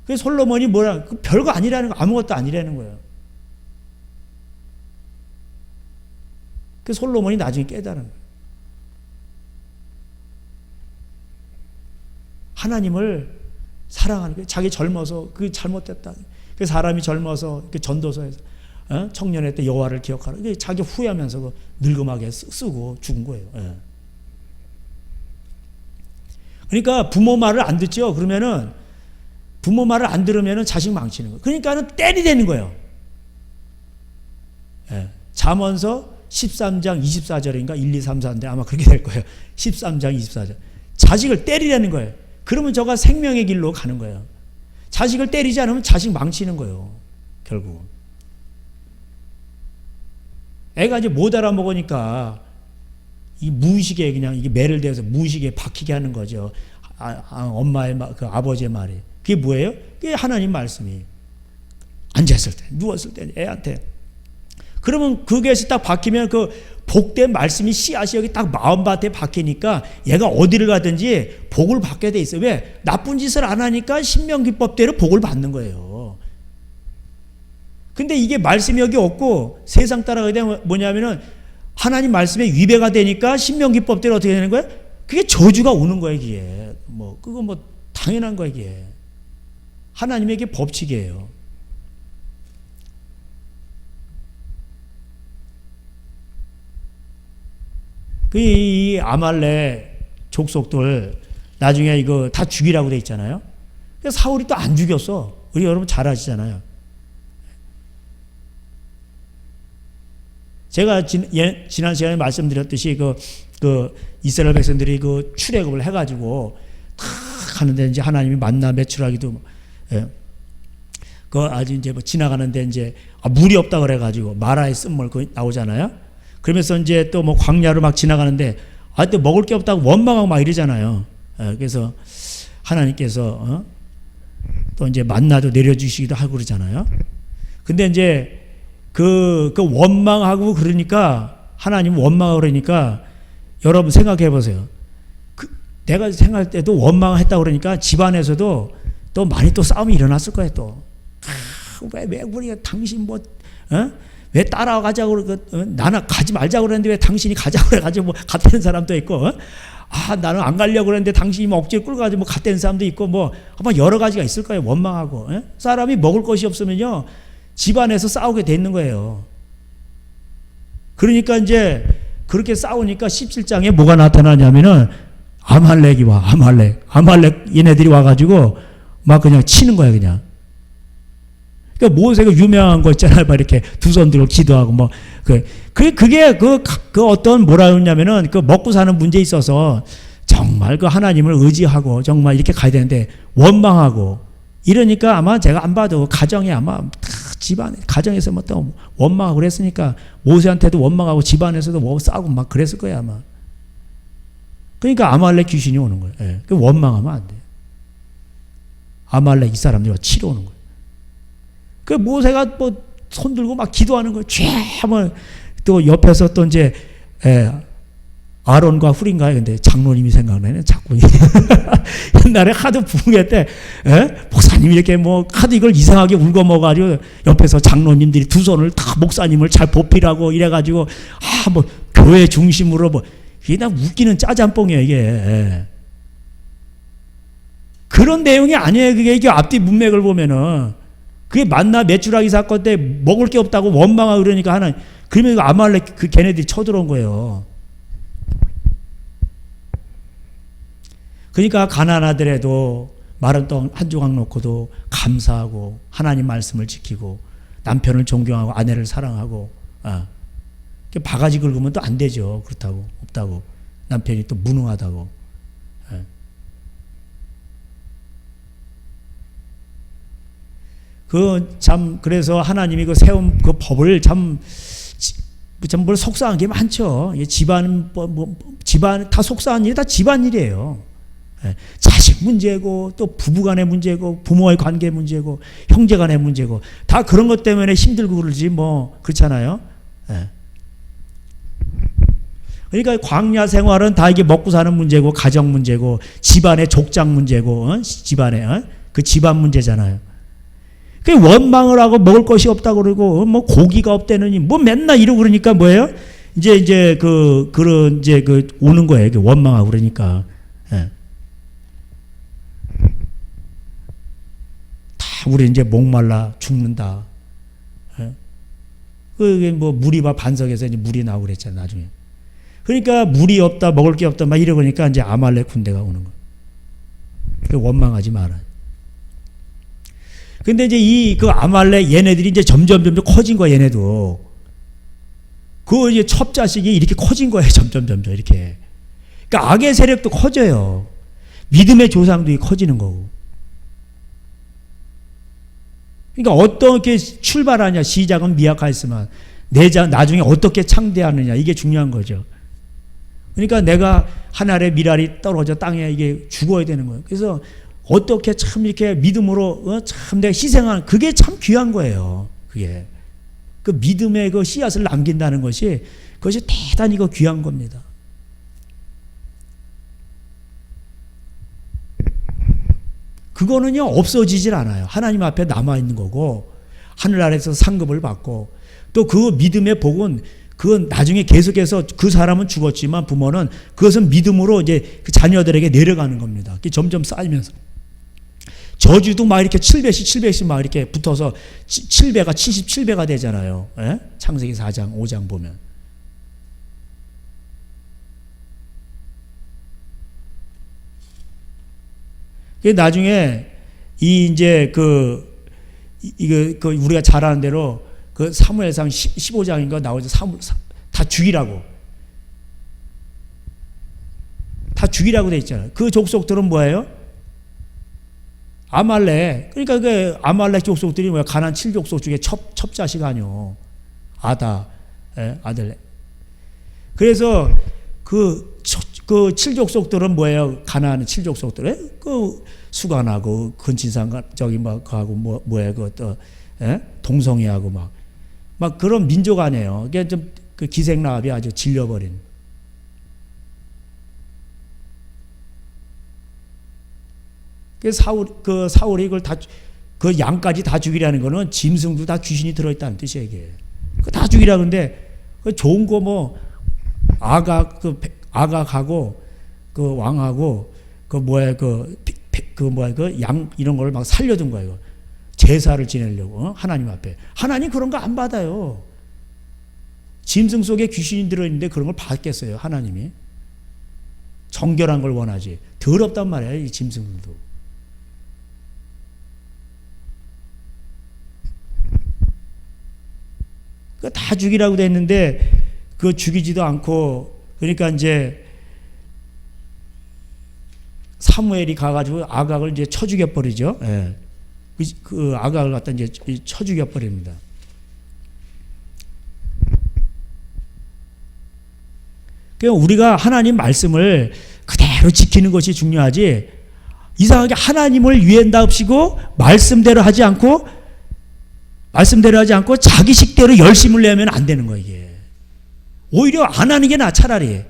그 솔로몬이 뭐라, 그 별거 아니라는 거, 아무것도 아니라는 거예요. 그 솔로몬이 나중에 깨달은 거예요. 하나님을 사랑하는 거예요. 자기 젊어서 그 잘못됐다. 그 사람이 젊어서 그 전도서에서 청년의 때 여호와를 기억하라. 자기 후회하면서 그 늙음하게 쓰고 죽은 거예요. 예. 그러니까 부모 말을 안 듣죠. 그러면은 부모 말을 안 들으면은 자식 망치는 거예요. 그러니까는 때리되는 거예요. 예. 잠언서 13장 24절인가 1, 2, 3, 4인데 아마 그렇게 될 거예요. 13장 24절. 자식을 때리라는 거예요. 그러면 저가 생명의 길로 가는 거예요. 자식을 때리지 않으면 자식 망치는 거예요. 결국. 애가 이제 못 알아먹으니까 이 무의식에 그냥 이게 매를 대서 무의식에 박히게 하는 거죠. 엄마의 그 아버지의 말이. 그게 뭐예요? 그게 하나님 말씀이. 앉았을 때, 누웠을 때 애한테. 그러면 그것이 딱 박히면 그 복된 말씀이 씨앗이 여기 딱 마음밭에 박히니까 얘가 어디를 가든지 복을 받게 돼 있어요. 왜? 나쁜 짓을 안 하니까 신명기법대로 복을 받는 거예요. 근데 이게 말씀이 여기 없고 세상 따라가게 되면 뭐냐면은 하나님 말씀에 위배가 되니까 신명기법대로 어떻게 되는 거예요? 그게 저주가 오는 거예요, 이게. 그거 당연한 거예요, 이게. 하나님에게 법칙이에요. 이 아말렉 족속들 나중에 이거 다 죽이라고 돼 있잖아요. 사울이 또 안 죽였어. 우리 여러분 잘 아시잖아요. 제가 지난 시간에 말씀드렸듯이 그 이스라엘 백성들이 그 출애굽을 해가지고 탁 하는데 이제 하나님이 만나 매출하기도, 예. 그 아주 이제 지나가는데 이제 물이 없다 그래가지고 마라의 쓴물 나오잖아요. 그러면서 이제 또 광야로 막 지나가는데 또 먹을 게 없다고 원망하고 막 이러잖아요. 예. 그래서 하나님께서 또 이제 만나도 내려주시기도 하고 그러잖아요. 근데 이제 그 원망하고 그러니까 하나님 원망하고 그러니까 여러분 생각해 보세요. 내가 생각할 때도 원망했다고 그러니까 집안에서도 또 많이 또 싸움이 일어났을 거예요. 또 왜 우리가 당신 왜 따라가자고 나는 가지 말자고 그랬는데 왜 당신이 가자고 그래가지고 갔다는 사람도 있고, 나는 안 가려고 그랬는데 당신이 억지로 끌고 가지고 갔다는 사람도 있고 아마 여러 가지가 있을 거예요. 원망하고. 사람이 먹을 것이 없으면요 집안에서 싸우게 되는 거예요. 그러니까 이제 그렇게 싸우니까 17장에 뭐가 나타나냐면은 아말렉이 와. 아말렉 얘네들이 와가지고 막 그냥 치는 거야 그냥. 그러니까 모세가 유명한 거 있잖아요. 막 이렇게 두 손 들고 기도하고 그게 그 어떤 뭐라 그러냐면은 그 먹고 사는 문제에 있어서 정말 그 하나님을 의지하고 정말 이렇게 가야 되는데 원망하고 이러니까 아마 제가 안 봐도 가정에 아마 다 집안, 가정에서 뭐 또 원망하고 그랬으니까 모세한테도 원망하고 집안에서도 뭐 싸우고 막 그랬을 거야, 아마. 그러니까 아말렉 귀신이 오는 거예요. 예. 그 원망하면 안 돼요. 아말렉 이 사람들과 치러 오는 거예요. 그 모세가 뭐 손 들고 막 기도하는 거예요. 쥐 하면 또 옆에서 또 이제, 아론과 훌인가요? 근데 장로님이 생각나네, 자꾸. 옛날에 하도 부흥회 때, 목사님이 이렇게 뭐, 하도 이걸 이상하게 울고 먹어가지고, 옆에서 장로님들이 두 손을 다 목사님을 잘 보필하고 이래가지고, 뭐, 교회 중심으로 뭐, 이게 다 웃기는 짜장뽕이에요, 이게. 그런 내용이 아니에요. 그게 이게 앞뒤 문맥을 보면은. 그게 만나 메추라기 사건 때 먹을 게 없다고 원망하고 그러니까 하나, 그러면 아말렉 그 걔네들이 쳐들어온 거예요. 그러니까 가난하더라도 마른 떡 한 조각 놓고도 감사하고 하나님 말씀을 지키고 남편을 존경하고 아내를 사랑하고 바가지 긁으면 또 안 되죠. 그렇다고 없다고 남편이 또 무능하다고. 그래서 하나님이 그 세운 그 법을 참 뭘 속상한 게 많죠. 집안 다 속상한 일이 다 집안 일이에요. 자식 문제고 또 부부간의 문제고 부모의 관계 문제고 형제간의 문제고 다 그런 것 때문에 힘들고 그러지 뭐 그렇잖아요. 그러니까 광야 생활은 다 이게 먹고 사는 문제고 가정 문제고 집안의 족장 문제고 집안의 그 집안 문제잖아요. 그 원망을 하고 먹을 것이 없다고 그러고 뭐 고기가 없다느니 뭐 맨날 이러고 그러니까 뭐예요? 이제 그런 오는 거예요. 원망하고 그러니까. 우리 이제 목말라 죽는다. 그게 뭐 물이 반석에서 이제 물이 나오고 그랬잖아, 나중에. 그러니까 물이 없다, 먹을 게 없다, 막 이러니까 이제 아말렉 군대가 오는 거야. 원망하지 마라. 근데 이제 그 아말렉 얘네들이 이제 점점 커진 거야, 얘네도. 그 이제 첫 자식이 이렇게 커진 거예요, 점점 이렇게. 그러니까 악의 세력도 커져요. 믿음의 조상도 커지는 거고. 그러니까 어떻게 출발하냐, 시작은 미약하였지만 나중에 어떻게 창대하느냐, 이게 중요한 거죠. 그러니까 내가 하늘의 미랄이 떨어져 땅에 이게 죽어야 되는 거예요. 그래서 어떻게 참 이렇게 믿음으로 참 내가 희생하는 그게 참 귀한 거예요. 그게 그 믿음의 그 씨앗을 남긴다는 것이 그것이 대단히 귀한 겁니다. 그거는요 없어지질 않아요. 하나님 앞에 남아 있는 거고 하늘 아래서 상급을 받고 또 그 믿음의 복은 그건 나중에 계속해서 그 사람은 죽었지만 부모는 그것은 믿음으로 이제 그 자녀들에게 내려가는 겁니다. 점점 쌓이면서 저주도 막 이렇게 700씩 막 이렇게 붙어서 7배가 77배가 되잖아요. 예? 창세기 4장 5장 보면. 나중에 이제 이거 우리가 잘 아는 대로 그 사무엘상 15장인가 나오죠. 다 죽이라고. 다 죽이라고 돼 있잖아요. 그 족속들은 뭐예요? 아말렉. 그러니까 그 아말렉 족속들이 뭐야? 가나안 7족속 중에 첩자식 아니요. 아다, 아들. 그래서 그 7족속들은 뭐예요? 가나안 7족속들. 그 수간하고 근친상 저기 막 하고 뭐야 그또 동성애하고 막 그런 민족 아니에요. 이게 좀 그 기생나합이 아주 질려버린. 사울이 그걸 그 양까지 다 죽이라는 거는 짐승도 다 귀신이 들어있다는 뜻이에요, 이게. 다 죽이라는데, 그 좋은 거 뭐, 아각하고, 그 왕하고, 양, 이런 걸 막 살려둔 거예요. 제사를 지내려고, 하나님 앞에. 하나님 그런 거 안 받아요. 짐승 속에 귀신이 들어있는데 그런 걸 받겠어요, 하나님이. 정결한 걸 원하지. 더럽단 말이에요, 이 짐승들도. 다 죽이라고 돼 있는데 그거 죽이지도 않고 그러니까 이제 사무엘이 가가지고 아각을 이제 쳐 죽여버리죠. 예. 그 아각을 갖다 이제 쳐 죽여버립니다. 그러니까 우리가 하나님 말씀을 그대로 지키는 것이 중요하지, 이상하게 하나님을 위한답시고 말씀대로 하지 않고 자기 식대로 열심을 내면 안 되는 거예요. 이게 오히려 안 하는 게 나아, 차라리.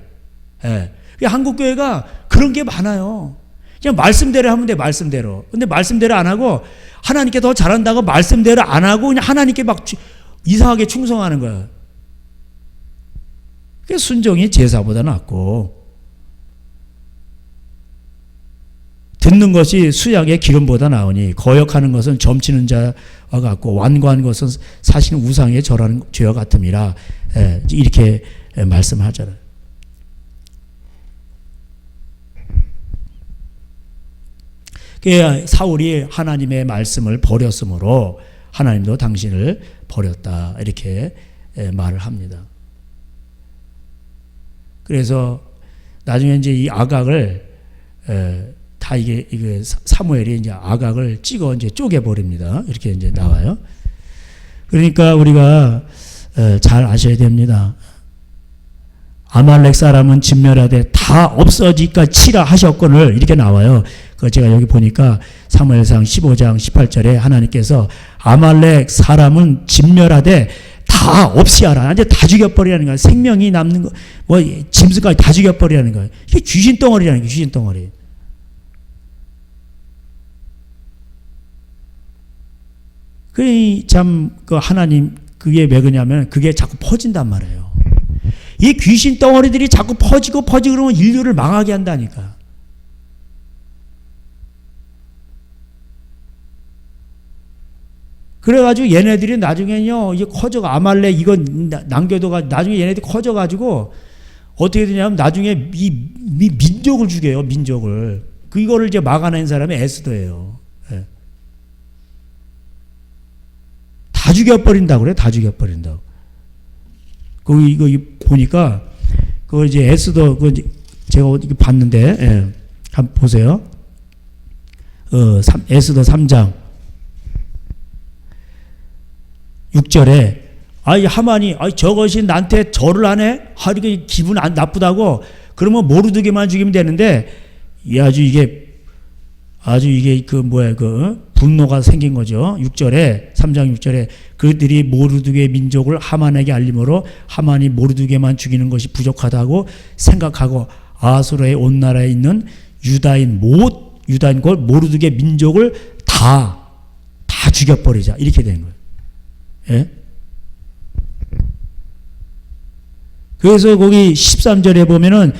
예. 한국교회가 그런 게 많아요. 그냥 말씀대로 하면 돼, 말씀대로. 근데 말씀대로 안 하고, 하나님께 더 잘한다고 말씀대로 안 하고 그냥 하나님께 막 이상하게 충성하는 거예요. 그게 순종이 제사보다 낫고, 듣는 것이 수약의 기름보다 나으니 거역하는 것은 점치는 자와 같고 완고한 것은 사실 우상에 절하는 죄와 같음이라. 이렇게 말씀하잖아요. 사울이 하나님의 말씀을 버렸으므로 하나님도 당신을 버렸다, 이렇게 말을 합니다. 그래서 나중에 이제 이 아각을 다 이게 사무엘이 이제 아각을 찍어 이제 쪼개버립니다. 이렇게 이제 나와요. 그러니까 우리가 잘 아셔야 됩니다. 아말렉 사람은 진멸하되 다 없어지까 치라 하셨거늘, 이렇게 나와요. 그 제가 여기 보니까 사무엘상 15장 18절에 하나님께서 아말렉 사람은 진멸하되 다 없이 하라. 완전 다 죽여버리라는 거야. 생명이 남는 거, 뭐 짐승까지 다 죽여버리라는 거야. 이게 귀신 덩어리라는 거야, 귀신 덩어리. 그 하나님, 그게 왜 그러냐면 그게 자꾸 퍼진단 말이에요. 이 귀신 덩어리들이 자꾸 퍼지고 그러면 인류를 망하게 한다니까. 그래가지고 얘네들이 나중에는요, 이게 커져가, 아말렉 이건 남겨둬가, 나중에 얘네들이 커져가지고 어떻게 되냐면 나중에 이 민족을 죽여요, 민족을. 이거를 이제 막아낸 사람이 에스더예요. 예. 다 죽여버린다고 그래, 다 죽여버린다고. 이거 보니까, 그거 이제 에스더, 제가 어디 봤는데, 예. 한번 보세요. 에스더 3장 6절에, 하만이, 저것이 나한테 절을 안 해? 이게 기분 안 나쁘다고? 그러면 모르드게만 죽이면 되는데, 아주 이게 분노가 생긴 거죠. 6절에, 3장 6절에, 그들이 모르드게 민족을 하만에게 알림으로 하만이 모르드게만 죽이는 것이 부족하다고 생각하고 아수르의 온 나라에 있는 유다인과 모르드게 민족을 다 죽여버리자, 이렇게 된 거예요. 예? 그래서 거기 13절에 보면은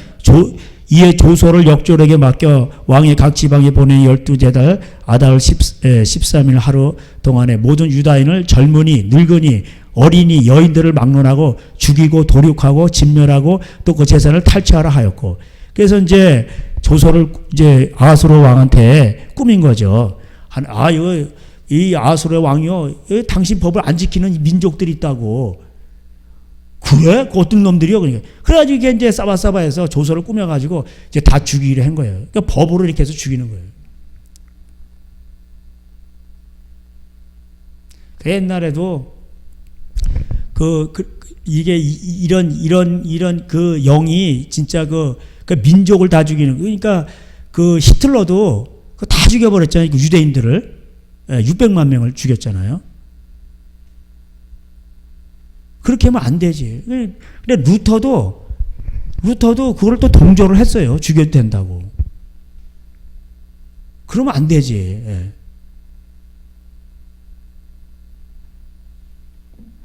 이에 조소를 역졸에게 맡겨 왕의 각 지방에 보낸 12제달 아달 13일 하루 동안에 모든 유다인을 젊은이, 늙은이, 어린이, 여인들을 막론하고 죽이고 도륙하고 진멸하고 또 그 재산을 탈취하라 하였고, 그래서 이제 조소를 이제 아수르 왕한테 꾸민 거죠. 이 아수르 왕이요, 당신 법을 안 지키는 민족들이 있다고. 그래? 그 어떤 놈들이요? 그러니까. 그래가지고 이게 이제 싸바싸바해서 조서를 꾸며가지고 이제 다 죽이기로 한 거예요. 그러니까 법으로 이렇게 해서 죽이는 거예요. 옛날에도 이게 이런 그 영이 진짜 그 민족을 다 죽이는, 그러니까 그 히틀러도 다 죽여버렸잖아요. 그 유대인들을 600만 명을 죽였잖아요. 그렇게 하면 안 되지. 근데 루터도 그걸 또 동조를 했어요. 죽여도 된다고. 그러면 안 되지. 예.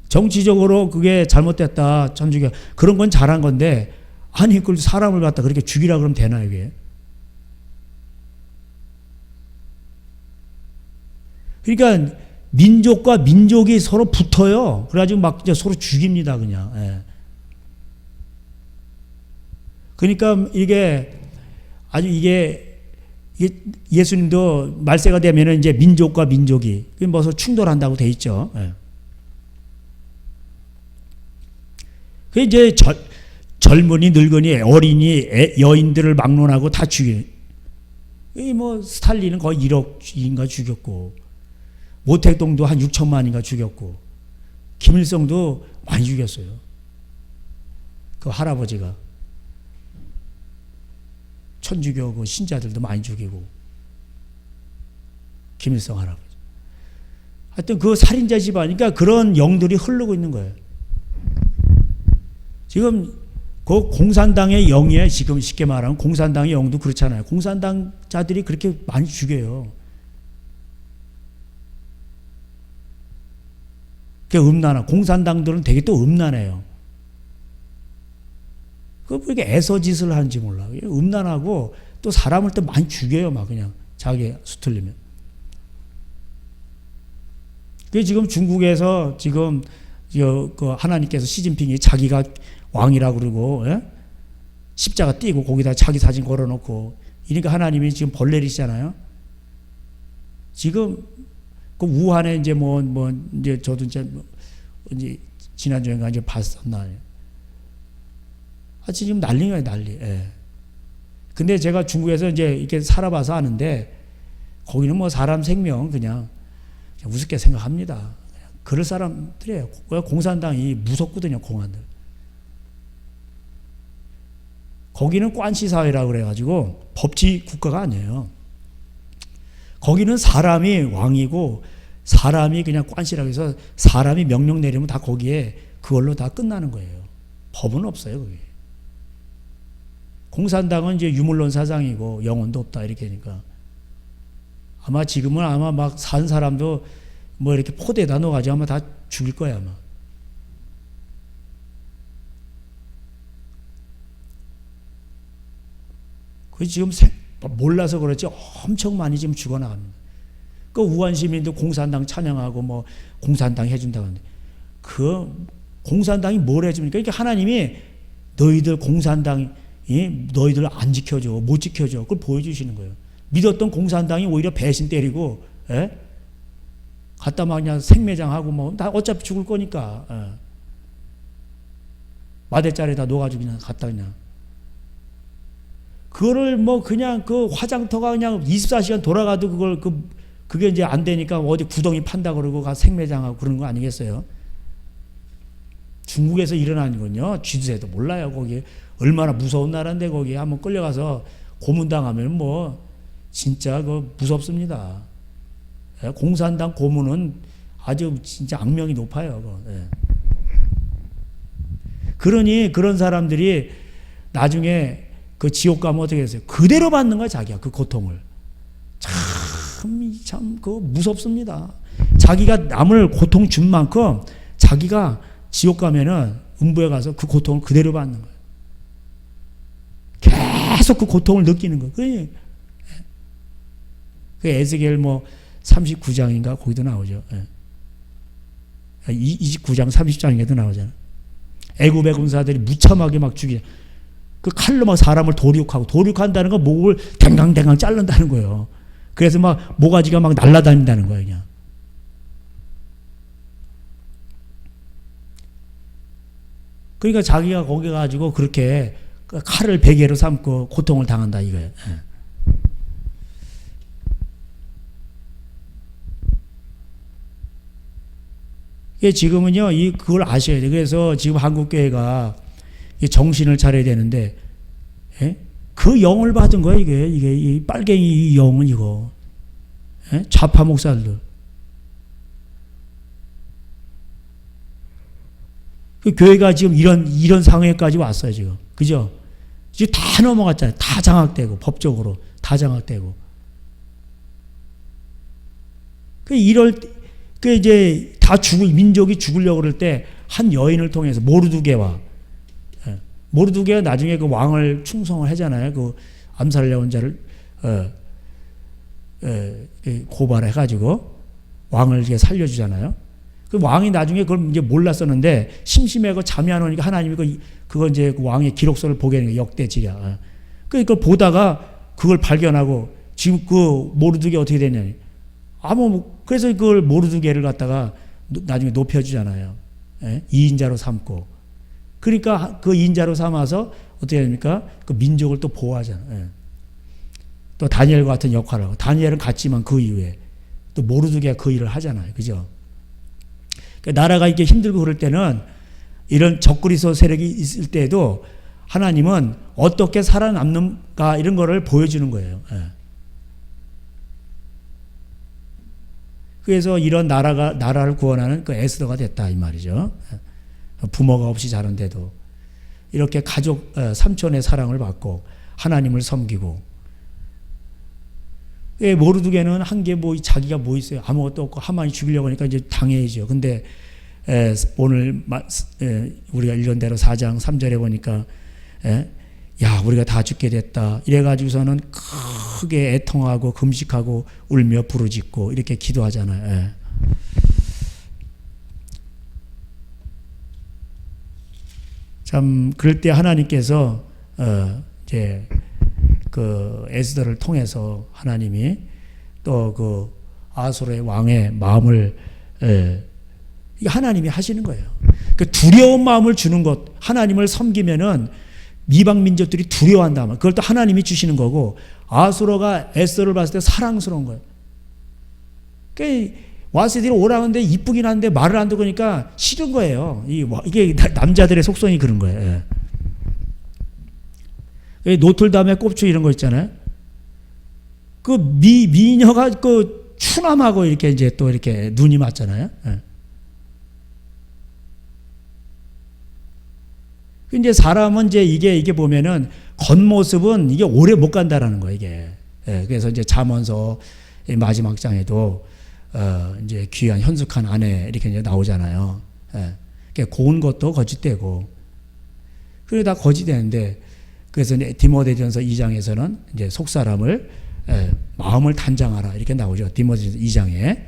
정치적으로 그게 잘못됐다, 천주교, 그런 건 잘한 건데, 아니 그걸 사람을 갖다 그렇게 죽이라 그러면 되나, 이게? 그러니까 민족과 민족이 서로 붙어요. 그래가지고 막 이제 서로 죽입니다, 그냥. 예. 그러니까 이게 예수님도 말세가 되면은 이제 민족과 민족이 뭐 충돌한다고 돼 있죠. 예. 그 이제 젊은이, 늙은이, 어린이, 여인들을 막론하고 다 죽여. 이 뭐 스탈린은 거의 1억인가 죽였고. 모택동도 한 6천만인가 죽였고 김일성도 많이 죽였어요. 그 할아버지가 천주교 그 신자들도 많이 죽이고 김일성 할아버지. 하여튼 그 살인자 집안이니까 그런 영들이 흐르고 있는 거예요. 지금 그 공산당의 영이에요. 지금 쉽게 말하면 공산당의 영도 그렇잖아요. 공산당자들이 그렇게 많이 죽여요. 그 음란하. 공산당들은 되게 또 음란해요. 그 왜 이렇게 애서짓을 하는지 몰라. 음란하고 또 사람을 또 많이 죽여요. 막 그냥 자기 수틀리면. 그 지금 중국에서 지금 그 하나님께서 시진핑이 자기가 왕이라고 그러고 십자가 띄고 거기다 자기 사진 걸어놓고 이러니까 하나님이 지금 벌 내리시잖아요. 지금 그 우한에 이제 이제 저도 이제 지난주인가 이제 봤었나. 지금 난리가요, 난리. 예. 근데 제가 중국에서 이제 이렇게 살아봐서 아는데 거기는 뭐 사람 생명 그냥 우습게 생각합니다. 그럴 사람들이에요. 공산당이 무섭거든요, 공안들. 거기는 관시사회라고 그래가지고 법치 국가가 아니에요. 거기는 사람이 왕이고 사람이 그냥 관시라고 해서 사람이 명령 내리면 다 거기에 그걸로 다 끝나는 거예요. 법은 없어요, 거기. 공산당은 이제 유물론 사상이고 영혼도 없다 이렇게 하니까 아마 지금은 아마 막 산 사람도 뭐 이렇게 포대에다 넣어가지고 아마 다 죽일 거야 아마. 그 지금 몰라서 그렇지 엄청 많이 지금 죽어나갑니다. 그 우한 시민도 공산당 찬양하고 뭐 공산당 해준다고 하는데 그 공산당이 뭘 해줍니까? 그러니까 하나님이 너희들 공산당이 너희들 안 지켜줘, 못 지켜줘. 그걸 보여주시는 거예요. 믿었던 공산당이 오히려 배신 때리고, 갖다 막 그냥 생매장하고 뭐, 다 어차피 죽을 거니까, 마대자리에다 놓아가지고 그냥 갖다 그냥. 그거를 뭐 그냥 그 화장터가 그냥 24시간 돌아가도 그게 이제 안 되니까 어디 구덩이 판다 그러고 가 생매장하고 그런 거 아니겠어요? 중국에서 일어나는 건요, 쥐두새도 몰라요, 거기. 얼마나 무서운 나라인데 거기 한번 끌려가서 고문당하면 뭐 진짜 그 무섭습니다. 공산당 고문은 아주 진짜 악명이 높아요. 그러니 그런 사람들이 나중에 그 지옥 가면 어떻게 했어요? 그대로 받는 거야 자기가 그 고통을. 참 그 무섭습니다. 자기가 남을 고통 준 만큼 자기가 지옥 가면은 음부에 가서 그 고통을 그대로 받는 거예요. 계속 그 고통을 느끼는 거예요. 그 에스겔 뭐 39장인가 거기도 나오죠. 29장 30장에도 나오잖아요. 애굽의 군사들이 무참하게 막 죽이죠. 그 칼로 막 사람을 도륙한다는 건 목을 댕강댕강 자른다는 거예요. 그래서 막 모가지가 막 날아다닌다는 거예요, 그냥. 그러니까 자기가 거기 가지고 그렇게 칼을 베개로 삼고 고통을 당한다 이거예요. 지금은요, 그걸 아셔야 돼요. 그래서 지금 한국교회가 정신을 차려야 되는데, 그 영을 받은 거예요, 이게 이 빨갱이 영은 이거. 좌파 목사들. 그 교회가 지금 이런 상황에까지 왔어요, 지금. 그죠? 이제 다 넘어갔잖아요. 다 장악되고, 법적으로 다 장악되고. 이제 민족이 죽으려고 그럴 때 한 여인을 통해서 모르두게와 모르두게가 나중에 그 왕을 충성을 하잖아요. 그 암살하려고 온 자를 고발해가지고 왕을 이렇게 살려주잖아요. 그 왕이 나중에 그걸 이제 몰랐었는데 심심해서 잠이 안 오니까 하나님이 그거 이제 그 왕의 기록서를 보게 되는 거예요. 역대지략. 그걸 보다가 그걸 발견하고 지금 그 모르두게 어떻게 되냐니. 그래서 그걸 모르두게를 갖다가 나중에 높여주잖아요. 2인자로 삼고. 그러니까 그 2인자로 삼아서 어떻게 됩니까? 그 민족을 또 보호하잖아요. 또 다니엘과 같은 역할을 하고. 다니엘은 갔지만 그 이후에 또 모르드게가 그 일을 하잖아요. 그죠? 그러니까 나라가 이게 힘들고 그럴 때는 이런 적그리스도 세력이 있을 때에도 하나님은 어떻게 살아남는가 이런 거를 보여주는 거예요. 예. 그래서 이런 나라를 구원하는 그 에스더가 됐다 이 말이죠. 부모가 없이 자란데도 이렇게 가족 삼촌의 사랑을 받고 하나님을 섬기고. 모르드게는 한 게 뭐 자기가 뭐 있어요? 아무것도 없고 하만이 죽이려고 하니까 이제 당해야죠. 근데 오늘 우리가 읽은 대로 4장 3절에 보니까 야 우리가 다 죽게 됐다 이래가지고서는 크게 애통하고 금식하고 울며 부르짖고 이렇게 기도하잖아요. 참 그럴 때 하나님께서 이제 그 에스더를 통해서 하나님이 또 그 아수르의 왕의 마음을 이게 하나님이 하시는 거예요. 그 두려운 마음을 주는 것, 하나님을 섬기면은 이방 민족들이 두려워한다. 그걸 또 하나님이 주시는 거고, 아수르가 에스더를 봤을 때 사랑스러운 거예요. 그 와세들이 오라는데 이쁘긴 한데 말을 안 듣으니까 싫은 거예요. 이게 남자들의 속성이 그런 거예요. 노틀담의 꼽추 이런 거 있잖아요. 그 미녀가 그 추남하고 이렇게 이제 또 이렇게 눈이 맞잖아요. 이제 사람은 이제 이게 보면은 겉모습은 이게 오래 못 간다라는 거예요, 이게. 그래서 이제 잠언서 마지막 장에도 이제 귀한 현숙한 아내 이렇게 이제 나오잖아요. 고운 것도 거짓되고. 그래 다 거짓되는데 그래서 이제 디모데전서 2장에서는 이제 속사람을 마음을 단장하라 이렇게 나오죠. 디모데전서 2장에.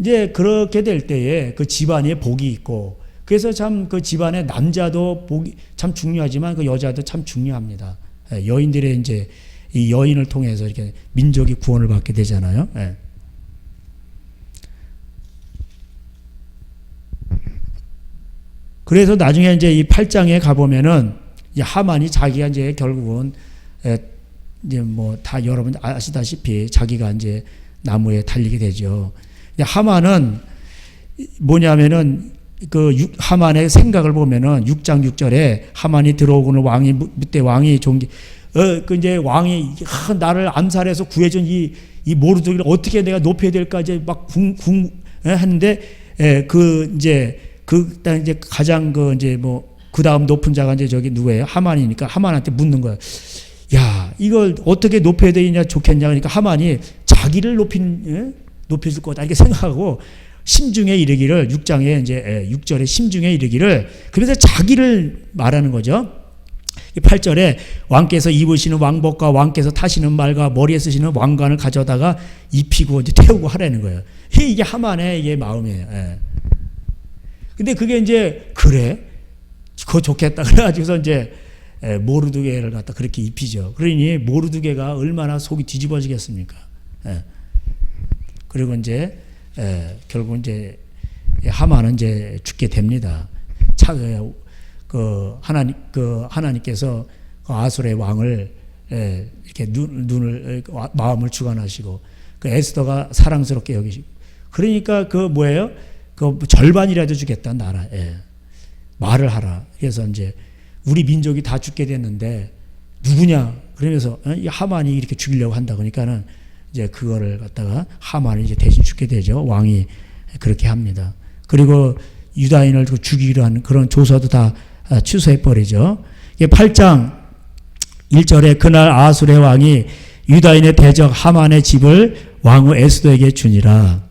이제 그렇게 될 때에 그 집안에 복이 있고, 그래서 참 그 집안의 남자도 복이 참 중요하지만 그 여자도 참 중요합니다. 여인들의 이제 이 여인을 통해서 이렇게 민족이 구원을 받게 되잖아요. 그래서 나중에 이제 이 8장에 가보면은 이 하만이 자기가 이제 결국은 이제 뭐 다 여러분 아시다시피 자기가 이제 나무에 달리게 되죠. 하만은 뭐냐면은 그 하만의 생각을 보면은 6장 6절에 하만이 들어오고는 왕이 묻되 왕이 그 이제 왕이 나를 암살해서 구해준 이 모르드게를 어떻게 내가 높여야 될까 이제 막 하는데 그 이제 가장 그 이제 뭐 그 다음 높은 자가 이제 저기 누구예요? 하만이니까 하만한테 묻는 거야. 야, 이걸 어떻게 높여야 되냐 좋겠냐 그러니까 하만이 자기를 높여줄 거다 이렇게 생각하고 심중에 이르기를 6장에 이제 6절에 심중에 이르기를 그래서 자기를 말하는 거죠. 8절에 왕께서 입으시는 왕복과 왕께서 타시는 말과 머리에 쓰시는 왕관을 가져다가 입히고 이제 태우고 하라는 거예요. 이게 하만의 이게 마음이에요. 근데 그게 이제 그래 그거 좋겠다 그래가지고서 이제 모르드게를 갖다 그렇게 입히죠. 그러니 모르드게가 얼마나 속이 뒤집어지겠습니까? 그리고 이제 결국 이제 하만은 이제 죽게 됩니다. 하나님께서 그 아수르의 왕을 이렇게 마음을 주관하시고 그 에스더가 사랑스럽게 여기시고 그러니까 그 뭐예요? 그 절반이라도 주겠다 나라에 말을 하라. 그래서 이제 우리 민족이 다 죽게 됐는데 누구냐? 그러면서 이 하만이 이렇게 죽이려고 한다 그러니까는 이제 그거를 갖다가 하만이 이제 대신 죽게 되죠. 왕이 그렇게 합니다. 그리고 유다인을 죽이기로 하는 그런 조서도 다 취소해 버리죠. 8장 1절에 그날 아수르의 왕이 유다인의 대적 하만의 집을 왕후 에스더에게 주니라.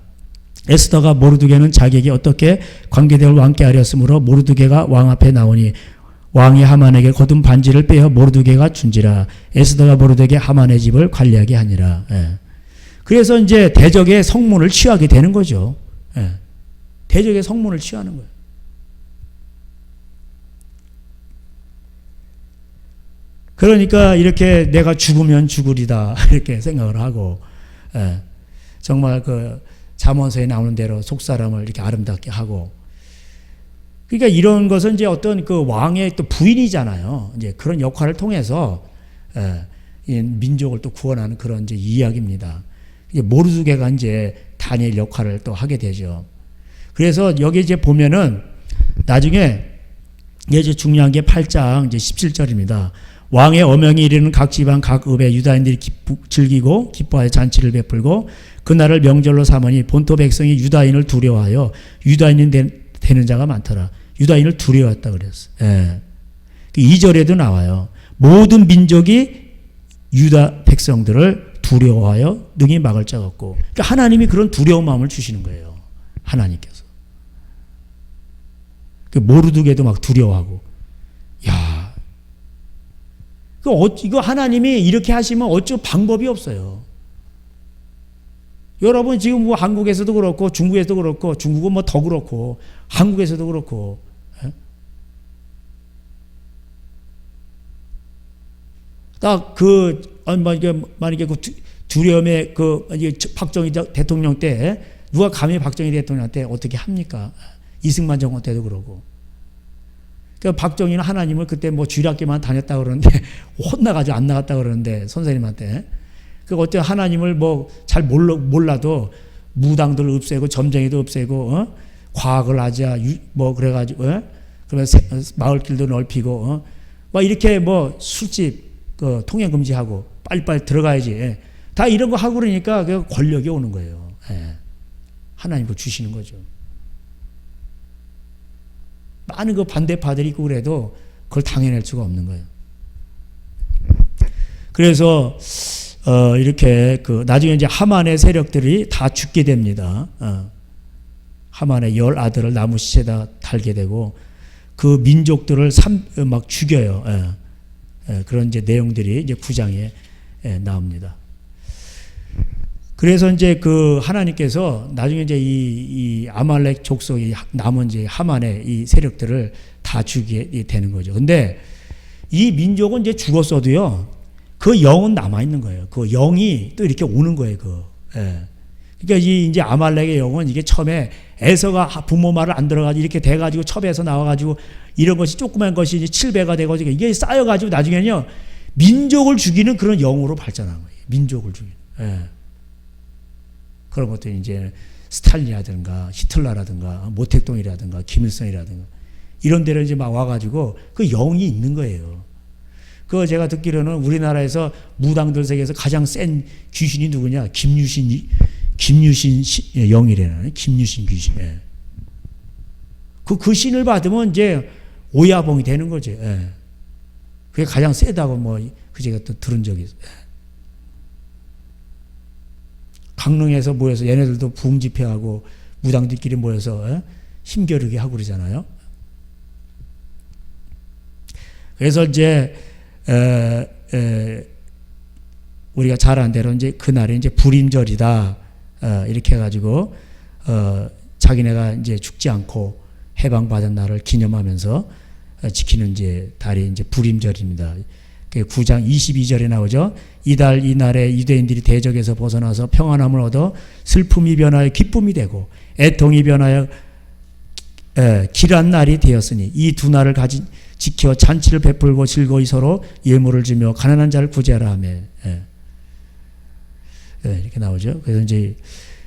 에스더가 모르드게는 자기에게 어떻게 관계되어 왕께 하렸으므로 모르드게가 왕 앞에 나오니 왕이 하만에게 거둔 반지를 빼어 모르드게가 준지라. 에스더가 모르드게 하만의 집을 관리하게 하니라. 그래서 이제 대적의 성문을 취하게 되는 거죠. 대적의 성문을 취하는 거예요. 그러니까 이렇게 내가 죽으면 죽으리다 이렇게 생각을 하고 정말 그 잠언서에 나오는 대로 속사람을 이렇게 아름답게 하고 그러니까 이런 것은 이제 어떤 그 왕의 또 부인이잖아요. 이제 그런 역할을 통해서 민족을 또 구원하는 그런 이제 이야기입니다. 모르드게가 이제 다니엘 역할을 또 하게 되죠. 그래서 여기 이제 보면은 나중에 이제 중요한 게 8장 이제 17절입니다. 왕의 어명이 이르는 각 지방 각 읍에 유다인들이 즐기고 기뻐하여 잔치를 베풀고 그날을 명절로 삼으니 본토 백성이 유다인을 두려워하여 유다인이 되는 자가 많더라. 유다인을 두려워했다 그랬어. 예. 2절에도 나와요. 모든 민족이 유다 백성들을 두려워하여 능히 막을 자가 없고. 그러니까 하나님이 그런 두려운 마음을 주시는 거예요. 하나님께서. 모르드게도 막 두려워하고. 야, 이거 하나님이 이렇게 하시면 어쩌 방법이 없어요. 여러분 지금 뭐 한국에서도 그렇고 중국에서도 그렇고 중국은 뭐 더 그렇고 한국에서도 그렇고 딱 만약에 그 두려움에 박정희 대통령 때 누가 감히 박정희 대통령 때 어떻게 합니까? 이승만 정권 때도 그러고. 그러니까 박정희는 하나님을 그때 뭐 주일학교만 다녔다 그러는데 혼나가지고 안 나갔다 그러는데 선생님한테. 그 어때 하나님을 뭐 잘 몰라도 무당들 없애고 점쟁이도 없애고 과학을 하자 뭐 그래가지고 그러면 마을길도 넓히고 막 이렇게 뭐 술집 통행 금지하고 빨리빨리 들어가야지 다 이런 거 하고 그러니까 그 권력이 오는 거예요. 하나님 그 주시는 거죠. 많은 그 반대파들이 있고 그래도 그걸 당해낼 수가 없는 거예요. 그래서 이렇게 나중에 이제 하만의 세력들이 다 죽게 됩니다. 하만의 10 아들을 나무 시체에다 달게 되고 그 민족들을 막 죽여요. 그런 이제 내용들이 이제 9장에 나옵니다. 그래서 이제 그 하나님께서 나중에 이제 이 아말렉 족속이 남은 이제 하만의 이 세력들을 다 죽이게 되는 거죠. 근데 이 민족은 이제 죽었어도요. 그 영은 남아있는 거예요. 그 영이 또 이렇게 오는 거예요. 그러니까 이제 아말렉의 영은 이게 처음에 에서가 부모 말을 안 들어가지고 이렇게 돼가지고 첩에서 나와가지고 이런 것이 조그만 것이 이제 7배가 돼가지고 이게 쌓여가지고 나중에는요, 민족을 죽이는 그런 영으로 발전한 거예요. 민족을 죽이는. 그런 것들이 이제 스탈린이라든가 히틀러라든가 모택동이라든가 김일성이라든가 이런 데를 이제 막 와가지고 그 영이 있는 거예요. 그 제가 듣기로는 우리나라에서 무당들 세계에서 가장 센 귀신이 누구냐? 김유신 영이래요. 김유신 귀신. 그 신을 받으면 이제 오야봉이 되는 거죠. 그게 가장 세다고 그 제가 또 들은 적이 있어요. 강릉에서 모여서 얘네들도 부흥 집회하고 무당들끼리 모여서 힘겨루게 하고 그러잖아요. 그래서 이제 우리가 잘 아는 대로 이제 그날이 이제 불임절이다. 이렇게 해가지고 자기네가 이제 죽지 않고 해방받은 날을 기념하면서 지키는 이제 달이 이제 불임절입니다. 9장 22절에 나오죠. 이달 이날에 유대인들이 대적에서 벗어나서 평안함을 얻어 슬픔이 변하여 기쁨이 되고 애통이 변하여 길한 날이 되었으니 이 두 날을 지켜 잔치를 베풀고 즐거이 서로 예물을 주며 가난한 자를 구제하라 하며 이렇게 나오죠. 그래서 이제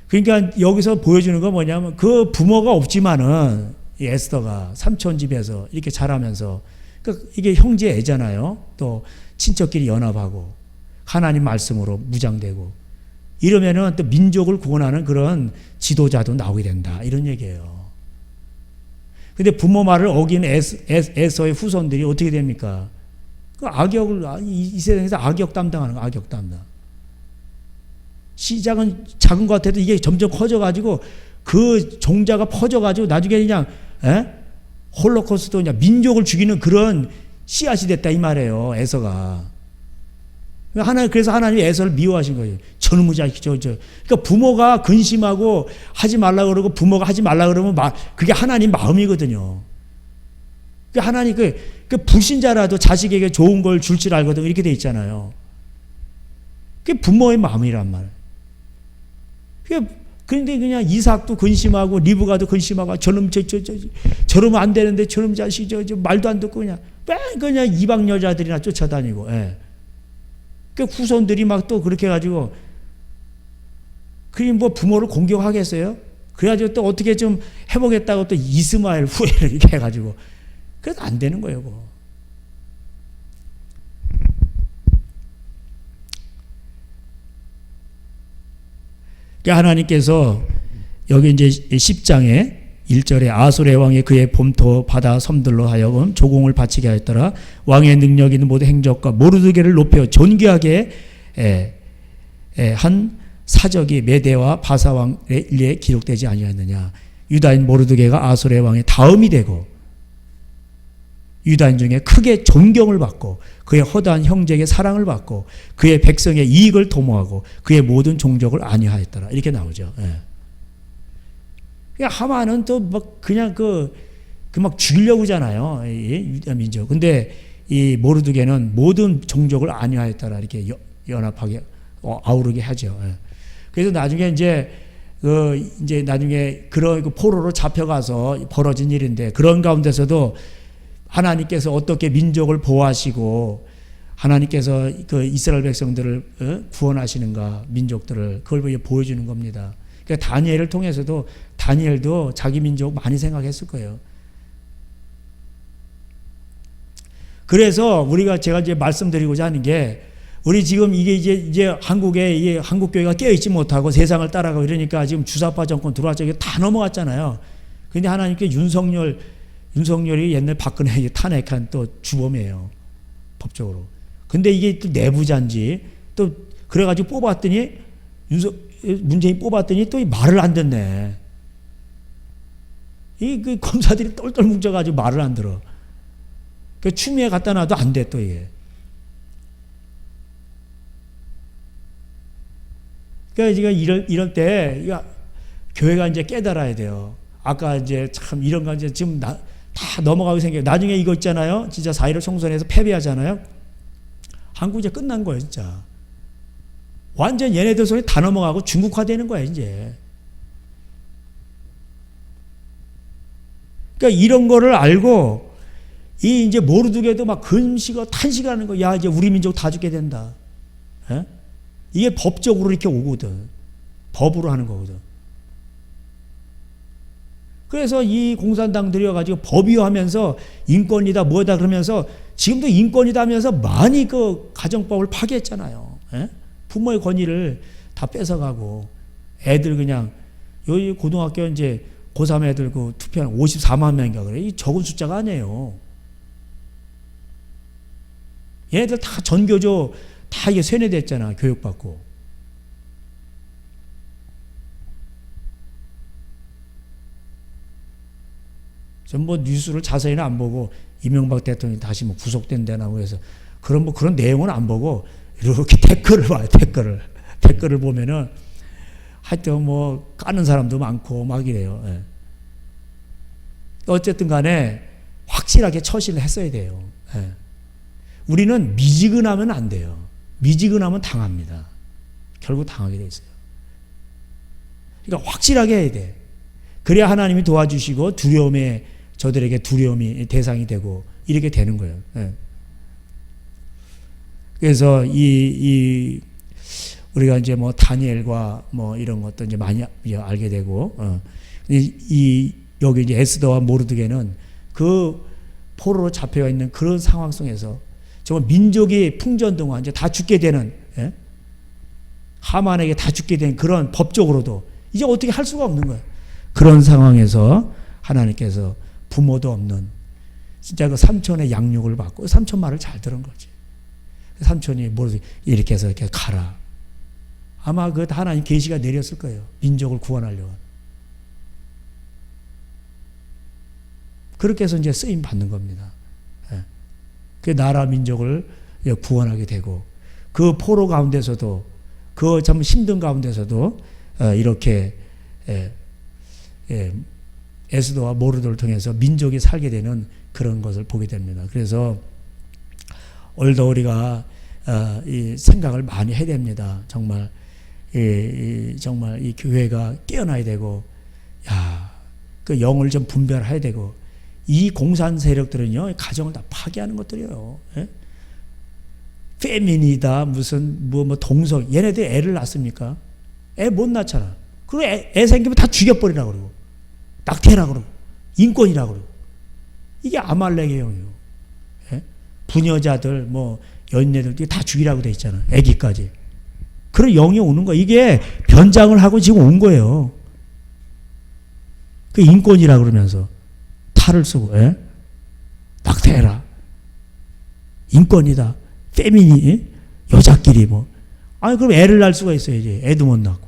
그러니까 여기서 보여주는 건 뭐냐면 그 부모가 없지만은 이 에스더가 삼촌 집에서 이렇게 자라면서 그러니까 이게 형제 애잖아요. 또 친척끼리 연합하고 하나님 말씀으로 무장되고 이러면은 또 민족을 구원하는 그런 지도자도 나오게 된다 이런 얘기예요. 근데 부모 말을 어긴 에서의 후손들이 어떻게 됩니까? 그 악역을 이 세상에서 악역 담당하는 거, 악역 담당. 시작은 작은 것 같아도 이게 점점 커져가지고 그 종자가 퍼져가지고 나중에 그냥 홀로코스트 그냥 민족을 죽이는 그런 씨앗이 됐다 이 말이에요. 에서가. 그래서 하나님이 에서를 미워하신 거예요. 저놈의 자식 그러니까 부모가 근심하고 하지 말라 그러고 부모가 하지 말라 그러면 그게 하나님 마음이거든요. 그러니까 하나님 그 불신자라도 자식에게 좋은 걸 줄 줄 알거든 이렇게 돼 있잖아요. 그게 부모의 마음이란 말이에요. 그런데 그냥 이삭도 근심하고 리브가도 근심하고 저러면 안 되는데 저놈 자식 말도 안 듣고 그냥 이방 여자들이나 쫓아다니고. 그 후손들이 막 또 그렇게 해가지고, 그리 뭐 부모를 공격하겠어요? 그래가지고 또 어떻게 좀 해보겠다고 또 이스마엘 후예를 이렇게 해가지고, 그래도 안 되는 거예요, 그거. 그러니까 하나님께서 여기 이제 10장에 1절에 아솔의 왕이 그의 범토 바다 섬들로 하여금 조공을 바치게 하였더라. 왕의 능력 있는 모든 행적과 모르드게를 높여 존귀하게 한 사적이 메대와 바사 왕의 일리에 기록되지 아니하였느냐. 유다인 모르드게가 아솔의 왕의 다음이 되고 유다인 중에 크게 존경을 받고 그의 허다한 형제에게 사랑을 받고 그의 백성의 이익을 도모하고 그의 모든 종족을 안위하였더라. 이렇게 나오죠. 하만은 또 막 그냥 막 죽이려고 하잖아요. 유다 민족. 근데 이 모르드게는 모든 종족을 안위하였더라. 이렇게 연합하게 아우르게 하죠. 그래서 나중에 이제 나중에 그런 포로로 잡혀가서 벌어진 일인데 그런 가운데서도 하나님께서 어떻게 민족을 보호하시고 하나님께서 그 이스라엘 백성들을 구원하시는가 민족들을 그걸 보여주는 겁니다. 그러니까 다니엘을 통해서도 다니엘도 자기 민족 많이 생각했을 거예요. 그래서 제가 이제 말씀드리고자 하는 게 우리 지금 이게 이제 한국에 한국 교회가 깨어 있지 못하고 세상을 따라가고 이러니까 지금 주사파 정권 들어왔죠. 이게 다 넘어갔잖아요. 근데 하나님께 윤석열이 옛날 박근혜 탄핵한 또 주범이에요. 법적으로. 근데 이게 또 내부자인지 또 그래가지고 뽑았더니 문재인 뽑았더니 또 말을 안 듣네. 그 검사들이 똘똘 뭉쳐가지고 말을 안 들어. 그 추미애 갖다 놔도 안 돼, 또 이게. 그러니까 지금 이럴 때, 교회가 이제 깨달아야 돼요. 아까 이제 참 이런 거 이제 지금 다 넘어가고 생겨요. 나중에 이거 있잖아요. 진짜 4.15 총선에서 패배하잖아요. 한국 이제 끝난 거예요, 진짜. 완전 얘네들 손에 다 넘어가고 중국화 되는 거야, 이제. 그러니까 이런 거를 알고, 이제 모르드게도 막 금식어 탄식하는 거, 야, 이제 우리 민족 다 죽게 된다. 에? 이게 법적으로 이렇게 오거든. 법으로 하는 거거든. 그래서 이 공산당들이 와가지고 법이화하면서 인권이다 뭐다 그러면서 지금도 인권이다 하면서 많이 그 가정법을 파괴했잖아요. 에? 부모의 권위를 다 뺏어가고 애들 그냥 여기 고등학교 이제 고3 애들 그 투표한 54만 명인가 그래. 이 적은 숫자가 아니에요. 얘네들 다 전교조 다 이게 세뇌됐잖아. 교육받고. 전 뭐 뉴스를 자세히는 안 보고 이명박 대통령이 다시 뭐 구속된다고 해서 그런 내용은 안 보고 이렇게 댓글을 봐요. 댓글을 보면은 하여튼 뭐 까는 사람도 많고 막 이래요. 예. 어쨌든 간에 확실하게 처신을 했어야 돼요. 예. 우리는 미지근하면 안 돼요. 미지근하면 당합니다. 결국 당하게 돼 있어요. 그러니까 확실하게 해야 돼. 그래야 하나님이 도와주시고 저들에게 두려움이 대상이 되고 이렇게 되는 거예요. 예. 그래서 우리가 이제 뭐 다니엘과 뭐 이런 것도 이제 많이 알게 되고, 여기 이제 에스더와 모르드게는 그 포로로 잡혀가 있는 그런 상황 속에서 정말 민족이 풍전등화 이제 다 죽게 되는, 예? 하만에게 다 죽게 된 그런 법적으로도 이제 어떻게 할 수가 없는 거예요. 그런 상황에서 하나님께서 부모도 없는 진짜 그 삼촌의 양육을 받고 삼촌 말을 잘 들은 거지. 삼촌이 이렇게 해서 이렇게 가라. 아마 그 하나님 계시가 내렸을 거예요. 민족을 구원하려고. 그렇게 해서 이제 쓰임 받는 겁니다. 그 나라 민족을 구원하게 되고 그 포로 가운데서도 그 참 힘든 가운데서도 이렇게 에스더와 모르드를 통해서 민족이 살게 되는 그런 것을 보게 됩니다. 그래서 오늘도 우리가 이 생각을 많이 해야 됩니다. 정말 정말 이 교회가 깨어나야 되고, 그 영을 좀 분별해야 되고, 이 공산 세력들은요 가정을 다 파괴하는 것들이에요. 예? 페미니다 무슨 뭐 동성 얘네들 애를 낳습니까? 애 못 낳잖아. 그리고 애 생기면 다 죽여버리라 그러고 낙태라 그러고 인권이라 그러고 이게 아말렉의 영이에요. 예? 부녀자들 뭐 연예들도 다 죽이라고 돼 있잖아. 애기까지. 그런 영이 오는 거야. 이게 변장을 하고 지금 온 거예요. 그 인권이라 그러면서 탈을 쓰고 예? 낙태해라. 인권이다. 페미니 여자끼리 뭐 아니 그럼 애를 낳을 수가 있어야지. 애도 못 낳고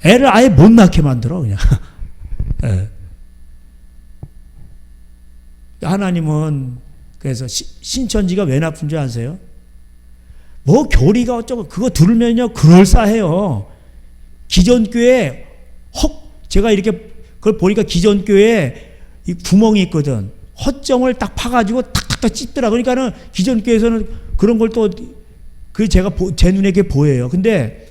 애를 아예 못 낳게 만들어 그냥. 예. 하나님은 그래서 신천지가 왜 나쁜 줄 아세요? 뭐 교리가 어쩌고 그거 들으면요 그럴싸해요. 기존교회 제가 이렇게 그걸 보니까 기존교회에 이 구멍이 있거든. 허점을 딱 파가지고 탁탁탁 찝더라. 그러니까는 기존교회에서는 그런 걸 또 그 제가 제 눈에 그게 보여요. 근데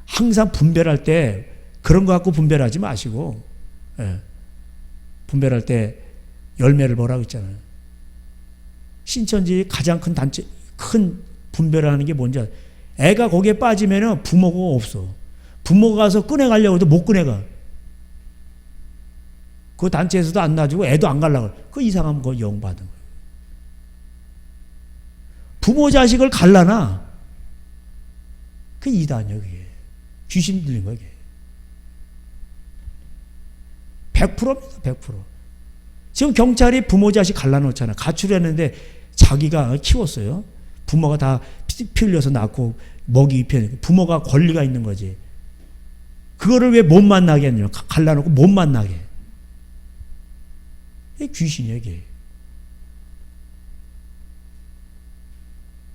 항상 분별할 때 그런 거 갖고 분별하지 마시고 예. 분별할 때 열매를 보라고 했잖아요. 신천지 가장 큰 단체 큰 분별하는 게 뭔지 알아요? 애가 거기에 빠지면은 부모가 없어. 부모가 가서 꺼내가려고 해도 못 꺼내가. 그 단체에서도 안 놔주고 애도 안 가려고. 그 이상하면 그거 영 받은 거예요. 부모 자식을 갈라나? 그 이단이야 그게. 귀신 들린 거야 그게. 100%입니다. 100%. 지금 경찰이 부모 자식 갈라놓잖아. 가출했는데 자기가 키웠어요. 부모가 다 피 흘려서 낳고 먹이 입혀. 부모가 권리가 있는 거지. 그거를 왜 못 만나게 했냐. 갈라놓고 못 만나게. 이게 귀신이야 이게.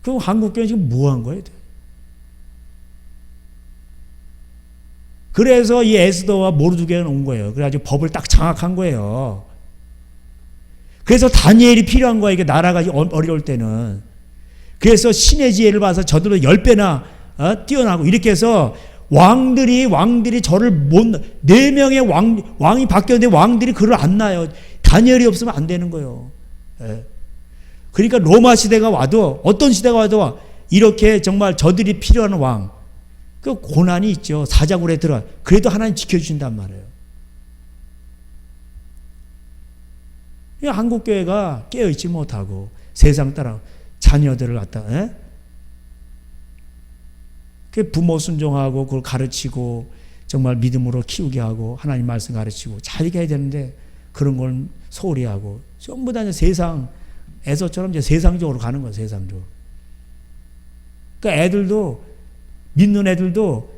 그럼 한국교회는 지금 뭐 한 거예요? 그래서 이 에스더와 모르드게는 온 거예요. 그래가지고 법을 딱 장악한 거예요. 그래서 다니엘이 필요한 거야. 이게 나라가 어려울 때는. 그래서 신의 지혜를 봐서 저들은 10배나 뛰어나고 이렇게 해서 왕들이 저를 못 4명의 왕이 바뀌었는데 왕들이 그를 안 놔요. 다니엘이 없으면 안 되는 거예요. 예. 그러니까 로마 시대가 와도 어떤 시대가 와도 이렇게 정말 저들이 필요한 왕 그 고난이 있죠. 사자굴에 들어가. 그래도 하나님 지켜주신단 말이에요. 한국교회가 깨어있지 못하고 세상 따라 자녀들을 갖다 그 부모 순종하고 그걸 가르치고 정말 믿음으로 키우게 하고 하나님 말씀 가르치고 잘게 해야 되는데 그런 걸 소홀히 하고 전부 다 세상 에서처럼 이제 세상적으로 가는 거예요. 세상적으로. 그러니까 애들도 믿는 애들도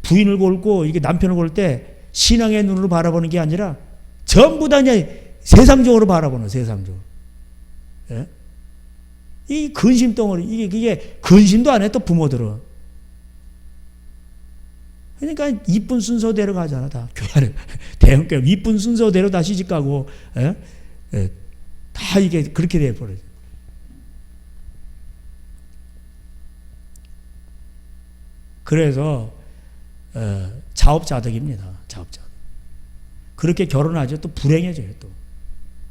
부인을 골고 이게 남편을 골 때 신앙의 눈으로 바라보는 게 아니라 전부 다 그냥 세상적으로 바라보는 세상적으로. 예? 이 근심 덩어리 이게 근심도 안 해 또 부모들은. 그러니까 이쁜 순서대로 가잖아 다 교회를 대형교회 이쁜 순서대로 다 시집가고 예? 예. 다 이게 그렇게 돼버려요. 그래서 자업자득입니다. 자업자득. 그렇게 결혼하죠. 또 불행해져요. 또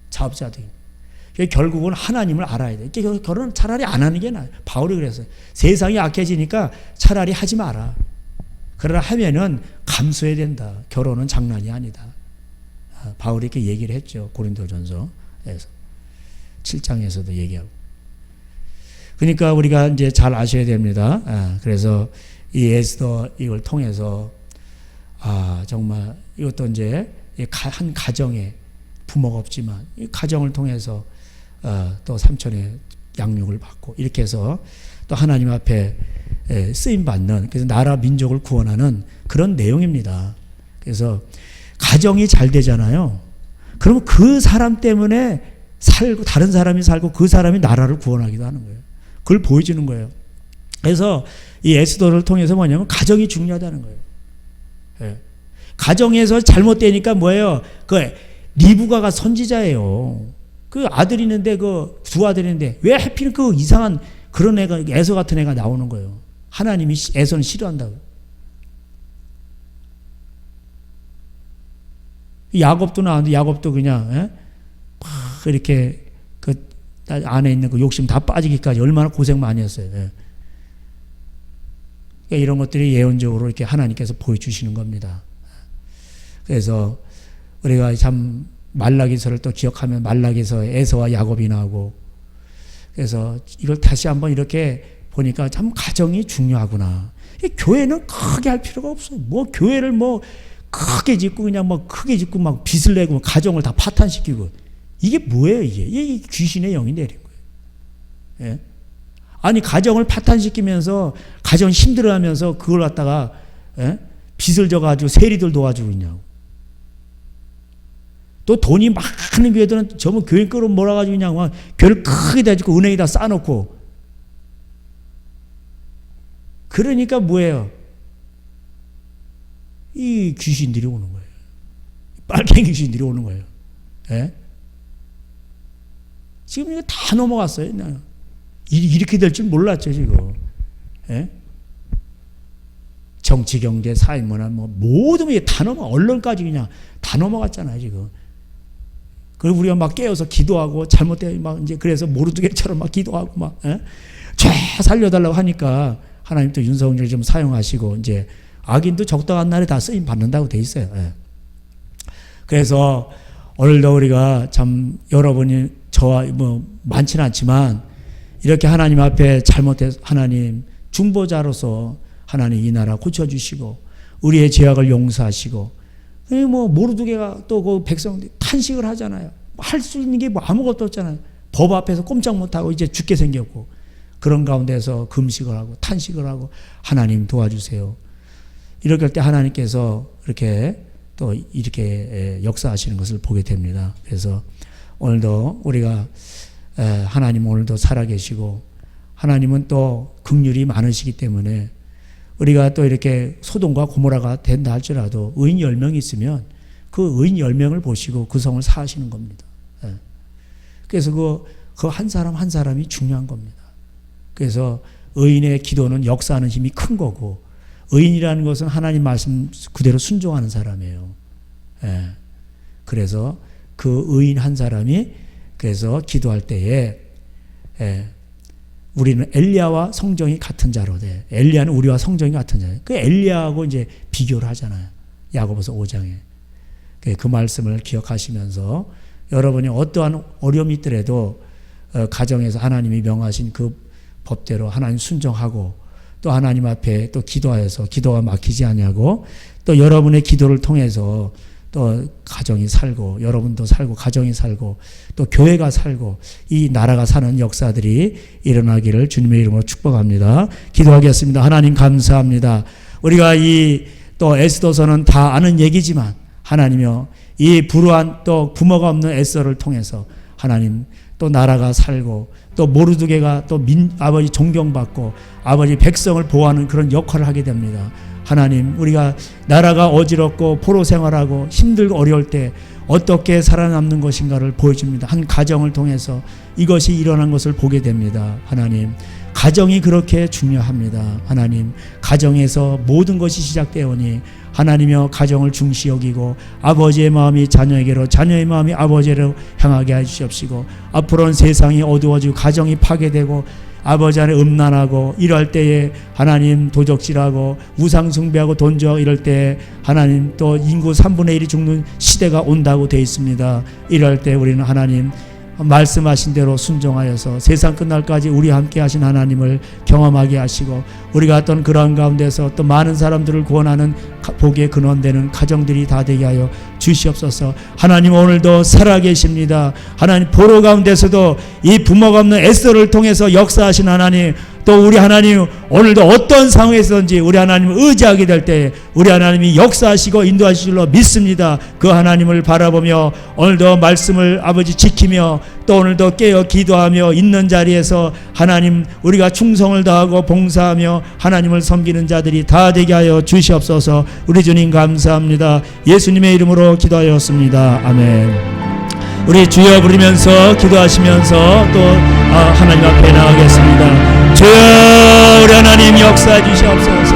자업자득. 결국은 하나님을 알아야 돼. 결혼 차라리 안 하는 게 나아요. 바울이 그랬어요. 세상이 악해지니까 차라리 하지 마라. 그러나 하면은 감수해야 된다. 결혼은 장난이 아니다. 바울이 이렇게 얘기를 했죠. 고린도전서에서 7장에서도 얘기하고. 그러니까 우리가 이제 잘 아셔야 됩니다. 그래서 이 에스더 이걸 통해서 정말 이것도 이제 한 가정에 부모가 없지만 이 가정을 통해서 또 삼촌의 양육을 받고 이렇게 해서 또 하나님 앞에 쓰임 받는 그래서 나라 민족을 구원하는 그런 내용입니다. 그래서 가정이 잘 되잖아요. 그러면 그 사람 때문에 살고 다른 사람이 살고 그 사람이 나라를 구원하기도 하는 거예요. 그걸 보여주는 거예요. 그래서 이 에스더를 통해서 뭐냐면 가정이 중요하다는 거예요. 예. 가정에서 잘못되니까 뭐예요? 그 리브가가 선지자예요. 그 아들 있는데 그 두 아들 있는데 왜 하필 그 이상한 그런 애가 에서 같은 애가 나오는 거예요. 하나님이 에서는 싫어한다고. 야곱도 나왔는데 야곱도 그냥 막 이렇게 그 안에 있는 그 욕심 다 빠지기까지 얼마나 고생 많이 했어요. 예. 그러니까 이런 것들이 예언적으로 이렇게 하나님께서 보여주시는 겁니다. 그래서 우리가 참 말라기서를 또 기억하면 말라기서 에서와 야곱이 나오고, 그래서 이걸 다시 한번 이렇게 보니까 참 가정이 중요하구나. 교회는 크게 할 필요가 없어요. 뭐 교회를 뭐 크게 짓고 그냥 뭐 크게 짓고 막 빚을 내고 가정을 다 파탄시키고, 이게 뭐예요? 이게 귀신의 영이 내린 거예요. 예? 아니 가정을 파탄시키면서 가정 힘들어하면서 그걸 갖다가 예? 빚을 져가지고 세리들 도와주고 있냐고. 또 돈이 많은 교회들은 전부 교인 끌어 몰아가지고 그냥 막 교회를 크게 다지고 은행에다 쌓아놓고. 그러니까 뭐예요? 이 귀신들이 오는 거예요. 빨갱이 귀신들이 오는 거예요. 예? 지금 이거 다 넘어갔어요. 그냥. 이렇게 될 줄 몰랐죠, 지금. 예? 정치, 경제, 사회, 문화, 뭐, 모든 게 다 언론까지 그냥 다 넘어갔잖아요, 지금. 그리고 우리가 막 깨어서 기도하고, 잘못되면 막 이제 그래서 모르드게처럼 막 기도하고 막, 예? 쫙 살려달라고 하니까 하나님 또 윤석열을 좀 사용하시고, 이제 악인도 적당한 날에 다 쓰임 받는다고 돼 있어요. 예. 그래서 오늘도 우리가 참 여러분이 저와 뭐 많지는 않지만 이렇게 하나님 앞에 잘못해서 하나님 중보자로서 하나님 이 나라 고쳐주시고 우리의 죄악을 용서하시고, 뭐 모르드게가 또 그 백성들 탄식을 하잖아요. 할 수 있는 게 뭐 아무것도 없잖아요. 법 앞에서 꼼짝 못하고 이제 죽게 생겼고, 그런 가운데서 금식을 하고 탄식을 하고 하나님 도와주세요. 이렇게 할 때 하나님께서 이렇게 또 이렇게 역사하시는 것을 보게 됩니다. 그래서 오늘도 우리가 하나님 오늘도 살아계시고 하나님은 또 긍휼이 많으시기 때문에 우리가 또 이렇게 소돔과 고모라가 된다 할지라도 의인 10명이 있으면 그 의인 10명을 보시고 그 성을 사하시는 겁니다. 그래서 그 한 사람 한 사람이 중요한 겁니다. 그래서 의인의 기도는 역사하는 힘이 큰 거고, 의인이라는 것은 하나님 말씀 그대로 순종하는 사람이에요. 그래서 그 의인 한 사람이 그래서 기도할 때에 우리는 엘리야와 성정이 같은 자로 돼. 엘리야는 우리와 성정이 같은 자예요. 그 엘리야하고 이제 비교를 하잖아요. 야고보서 5장에. 그 말씀을 기억하시면서 여러분이 어떠한 어려움이 있더라도 가정에서 하나님이 명하신 그 법대로 하나님 순종하고 또 하나님 앞에 또 기도하여서 기도가 막히지 않냐고 또 여러분의 기도를 통해서 또 가정이 살고 여러분도 살고 가정이 살고 또 교회가 살고 이 나라가 사는 역사들이 일어나기를 주님의 이름으로 축복합니다. 기도하겠습니다. 하나님 감사합니다. 우리가 이 또 에스더서는 다 아는 얘기지만 하나님이여 이 불우한 또 부모가 없는 에스더를 통해서 하나님 또 나라가 살고 또 모르드게가 또 아버지 존경받고 아버지 백성을 보호하는 그런 역할을 하게 됩니다. 하나님 우리가 나라가 어지럽고 포로 생활하고 힘들고 어려울 때 어떻게 살아남는 것인가를 보여줍니다. 한 가정을 통해서 이것이 일어난 것을 보게 됩니다. 하나님 가정이 그렇게 중요합니다. 하나님 가정에서 모든 것이 시작되오니 하나님이여 가정을 중시 여기고 아버지의 마음이 자녀에게로 자녀의 마음이 아버지로 향하게 해주시옵시고 앞으로는 세상이 어두워지고 가정이 파괴되고 아버지 안에 음란하고 이럴 때에 하나님 도적질하고 우상 숭배하고 돈주하고 이럴 때 하나님 또 인구 3분의 1이 죽는 시대가 온다고 되어 있습니다. 이럴 때 우리는 하나님 말씀하신 대로 순종하여서 세상 끝날까지 우리와 함께 하신 하나님을 경험하게 하시고 우리가 어떤 그러한 가운데서 또 많은 사람들을 구원하는 복의 근원되는 가정들이 다 되게 하여 주시옵소서. 하나님 오늘도 살아계십니다. 하나님 포로 가운데서도 이 부모가 없는 에스더를 통해서 역사하신 하나님 또 우리 하나님 오늘도 어떤 상황에서든지 우리 하나님을 의지하게 될 때 우리 하나님이 역사하시고 인도하실 줄로 믿습니다. 그 하나님을 바라보며 오늘도 말씀을 아버지 지키며 또 오늘도 깨어 기도하며 있는 자리에서 하나님 우리가 충성을 다하고 봉사하며 하나님을 섬기는 자들이 다 되게 하여 주시옵소서. 우리 주님 감사합니다. 예수님의 이름으로 기도하였습니다. 아멘. 우리 주여 부르면서 기도하시면서 또 하나님 앞에 나가겠습니다. 주여 우리 하나님 역사해 주시옵소서.